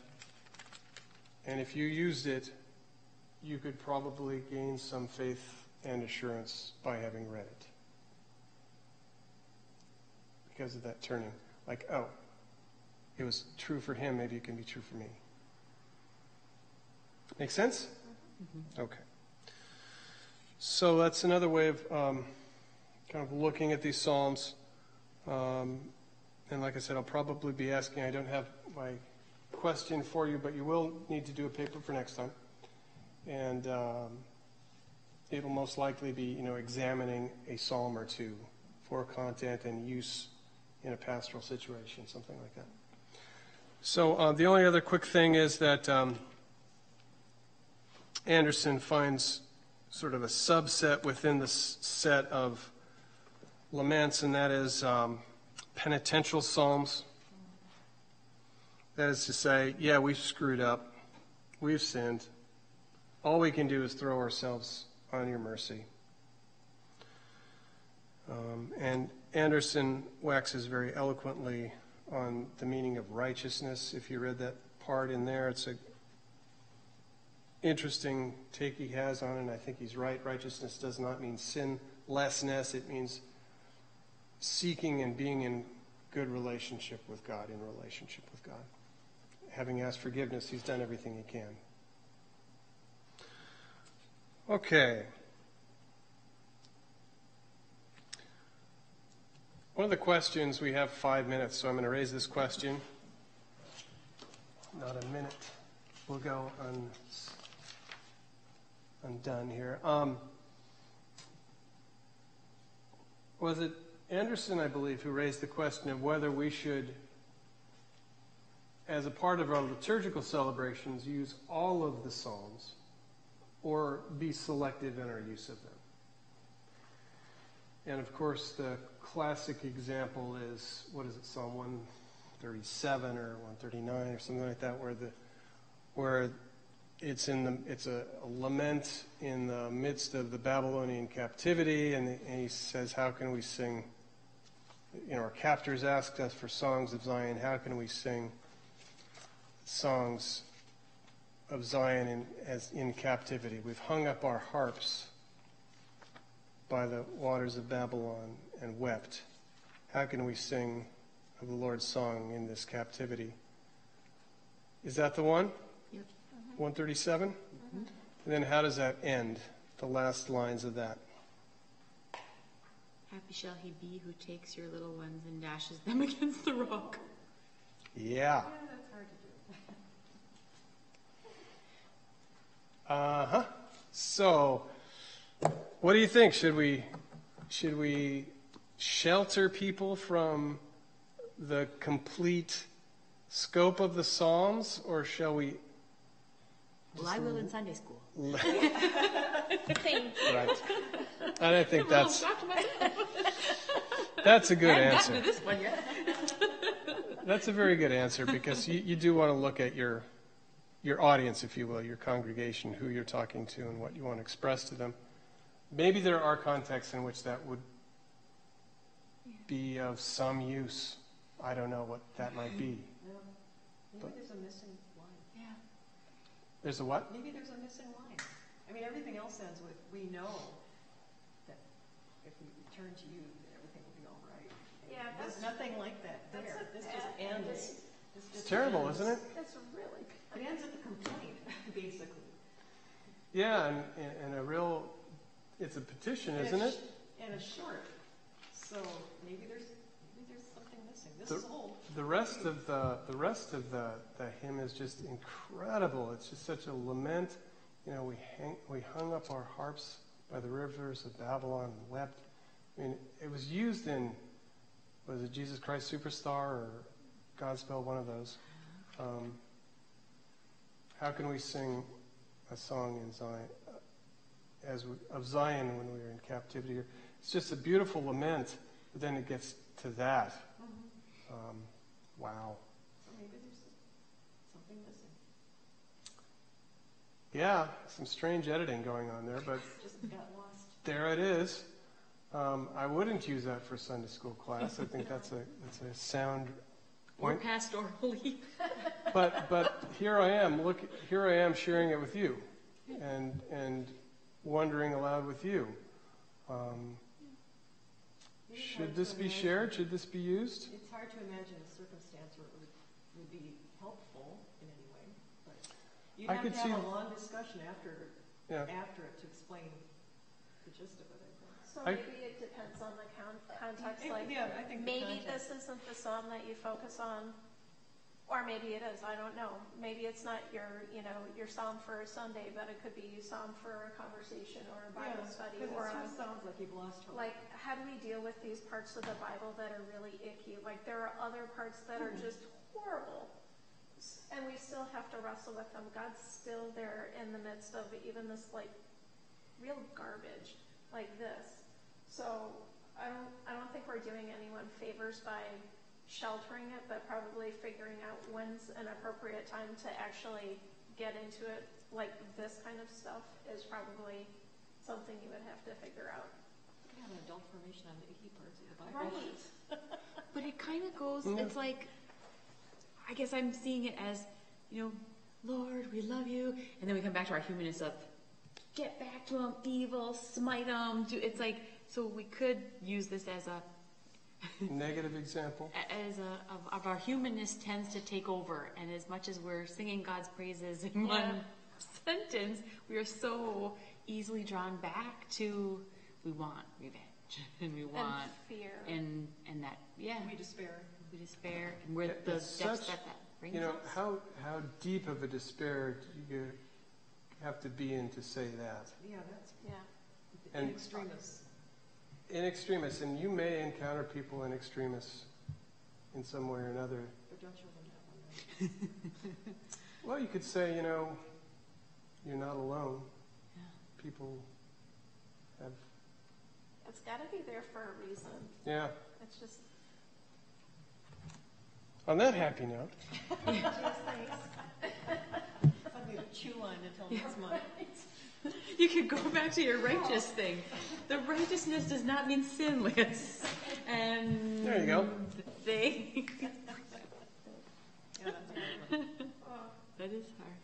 and if you used it, you could probably gain some faith and assurance by having read it. Because of that turning. Like, oh, it was true for him, maybe it can be true for me. Make sense? Mm-hmm. Okay. So that's another way of kind of looking at these Psalms. And like I said, I'll probably be asking, I don't have my question for you, but you will need to do a paper for next time. And it'll most likely be, examining a psalm or two for content and use in a pastoral situation, something like that. So the only other quick thing is that Anderson finds sort of a subset within the set of laments, and that is penitential psalms. That is to say, yeah, we've screwed up. We've sinned. All we can do is throw ourselves on your mercy. And Anderson waxes very eloquently on the meaning of righteousness. If you read that part in there, it's an interesting take he has on it, and I think he's right. Righteousness does not mean sinlessness. It means seeking and being in good relationship with God, in relationship with God. Having asked forgiveness, he's done everything he can. Okay. One of the questions, we have 5 minutes, so I'm going to raise this question. Not a minute. We'll go undone here. Was it Anderson, I believe, who raised the question of whether we should, as a part of our liturgical celebrations, use all of the Psalms or be selective in our use of them? And of course, the classic example is, Psalm 137 or 139 or something like that, where it's a lament in the midst of the Babylonian captivity, and he says, how can we sing? Our captors asked us for songs of Zion. How can we sing songs of Zion in captivity? We've hung up our harps by the waters of Babylon and wept. How can we sing of the Lord's song in this captivity? Is that the one? Yep. 137? Mm-hmm. And then how does that end? The last lines of that. Happy shall he be who takes your little ones and dashes them against the rock. Yeah. Yeah, that's hard to do. Uh-huh. So, what do you think? Should we shelter people from the complete scope of the Psalms, or shall we? Well, I will in Sunday school. Right. And I think that's a good answer. I haven't gotten to this one yet. That's a very good answer, because you do want to look at your audience, if you will, your congregation, who you're talking to and what you want to express to them. Maybe there are contexts in which that would be of some use. I don't know what that might be. Yeah. Maybe there's a missing line. Yeah. There's a what? Maybe there's a missing line. I mean, everything else ends with, we know that if we turn to you, that everything will be all right. Yeah, There's nothing like that there. This just ends. It's terrible, isn't it? That's really It ends at the complaint, basically. Yeah, and a real, it's a petition, isn't it? And a short. So maybe there's something missing. This is old. The rest of the hymn is just incredible. It's just such a lament. We hung up our harps by the rivers of Babylon and wept. I mean, it was used in, was it Jesus Christ Superstar or Godspell, one of those. How can we sing a song in Zion, of Zion when we were in captivity? It's just a beautiful lament, but then it gets to that. Mm-hmm. Wow. So maybe there's something missing. Yeah, some strange editing going on there, but Just got lost. there it is. I wouldn't use that for Sunday school class. I think that's a sound Or point. pastorally. But here I am. Look, here I am sharing it with you, and wondering aloud with you. Should this be shared? Should this be used? It's hard to imagine a circumstance where it would be helpful in any way. But you'd I have could to have see- a long discussion after Yeah. it to explain the gist of it, I think. So. So maybe it depends on the context. Like, I think maybe this isn't the psalm that you focus on, or maybe it is. I don't know. Maybe it's not your psalm for a Sunday, but it could be psalm for a conversation or a Bible study. Or it sounds like you've lost hope. like, how do we deal with these parts of the Bible that are really icky? Like, there are other parts that are just horrible, and we still have to wrestle with them. God's still there in the midst of even this like real garbage like this. So I don't think we're doing anyone favors by sheltering it, but probably figuring out when's an appropriate time to actually get into it. Like this kind of stuff is probably something you would have to figure out. We have an adult formation on the icky parts of the Bible. Right. But it kind of goes, it's like, I guess I'm seeing it as, Lord, we love you. And then we come back to our humanness of, get back to them, evil, smite them. It's like, so we could use this as a negative example. Of our humanness tends to take over. And as much as we're singing God's praises in one sentence, we are so easily drawn back to, we want revenge. And we want fear. And that, We despair. We despair. And we're the It's depths such, that brings us. how deep of a despair do you have to be in to say that? Yeah, that's And in extremis. In extremis, and you may encounter people in extremis in some way or another. But don't show them that one. Well, you could say, you're not alone. Yeah. People have, It's got to be there for a reason. yeah. It's just, On that happy note, geez, thanks. Something to chew on until next month. You could go back to your righteous thing. The righteousness does not mean sinless. And there you go. They. Yeah, That is hard.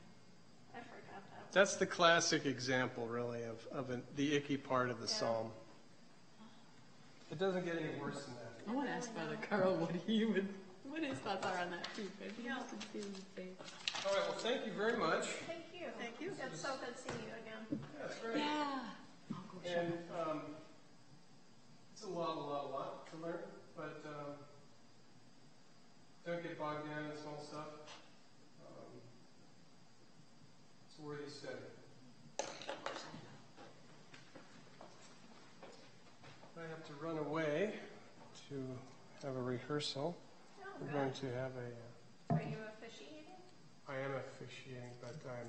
I forgot that. That's the classic example, really, of the icky part of the psalm. It doesn't get any worse than that. I want to ask Father Carl what his thoughts are on that too. I'd be interested to see what he says. All right, well, thank you very much. Thank you. Thank you. It's so good seeing you again. That's great. Yeah. I'll go show And him. it's a lot to learn, but don't get bogged down in small stuff. It's a worthy study. I have to run away to have a rehearsal. Oh, We're good. going to have a... Are you officiating? I am officiating, but I'm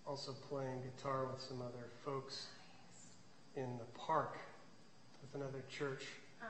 also playing guitar with some other folks in the park with another church. Oh.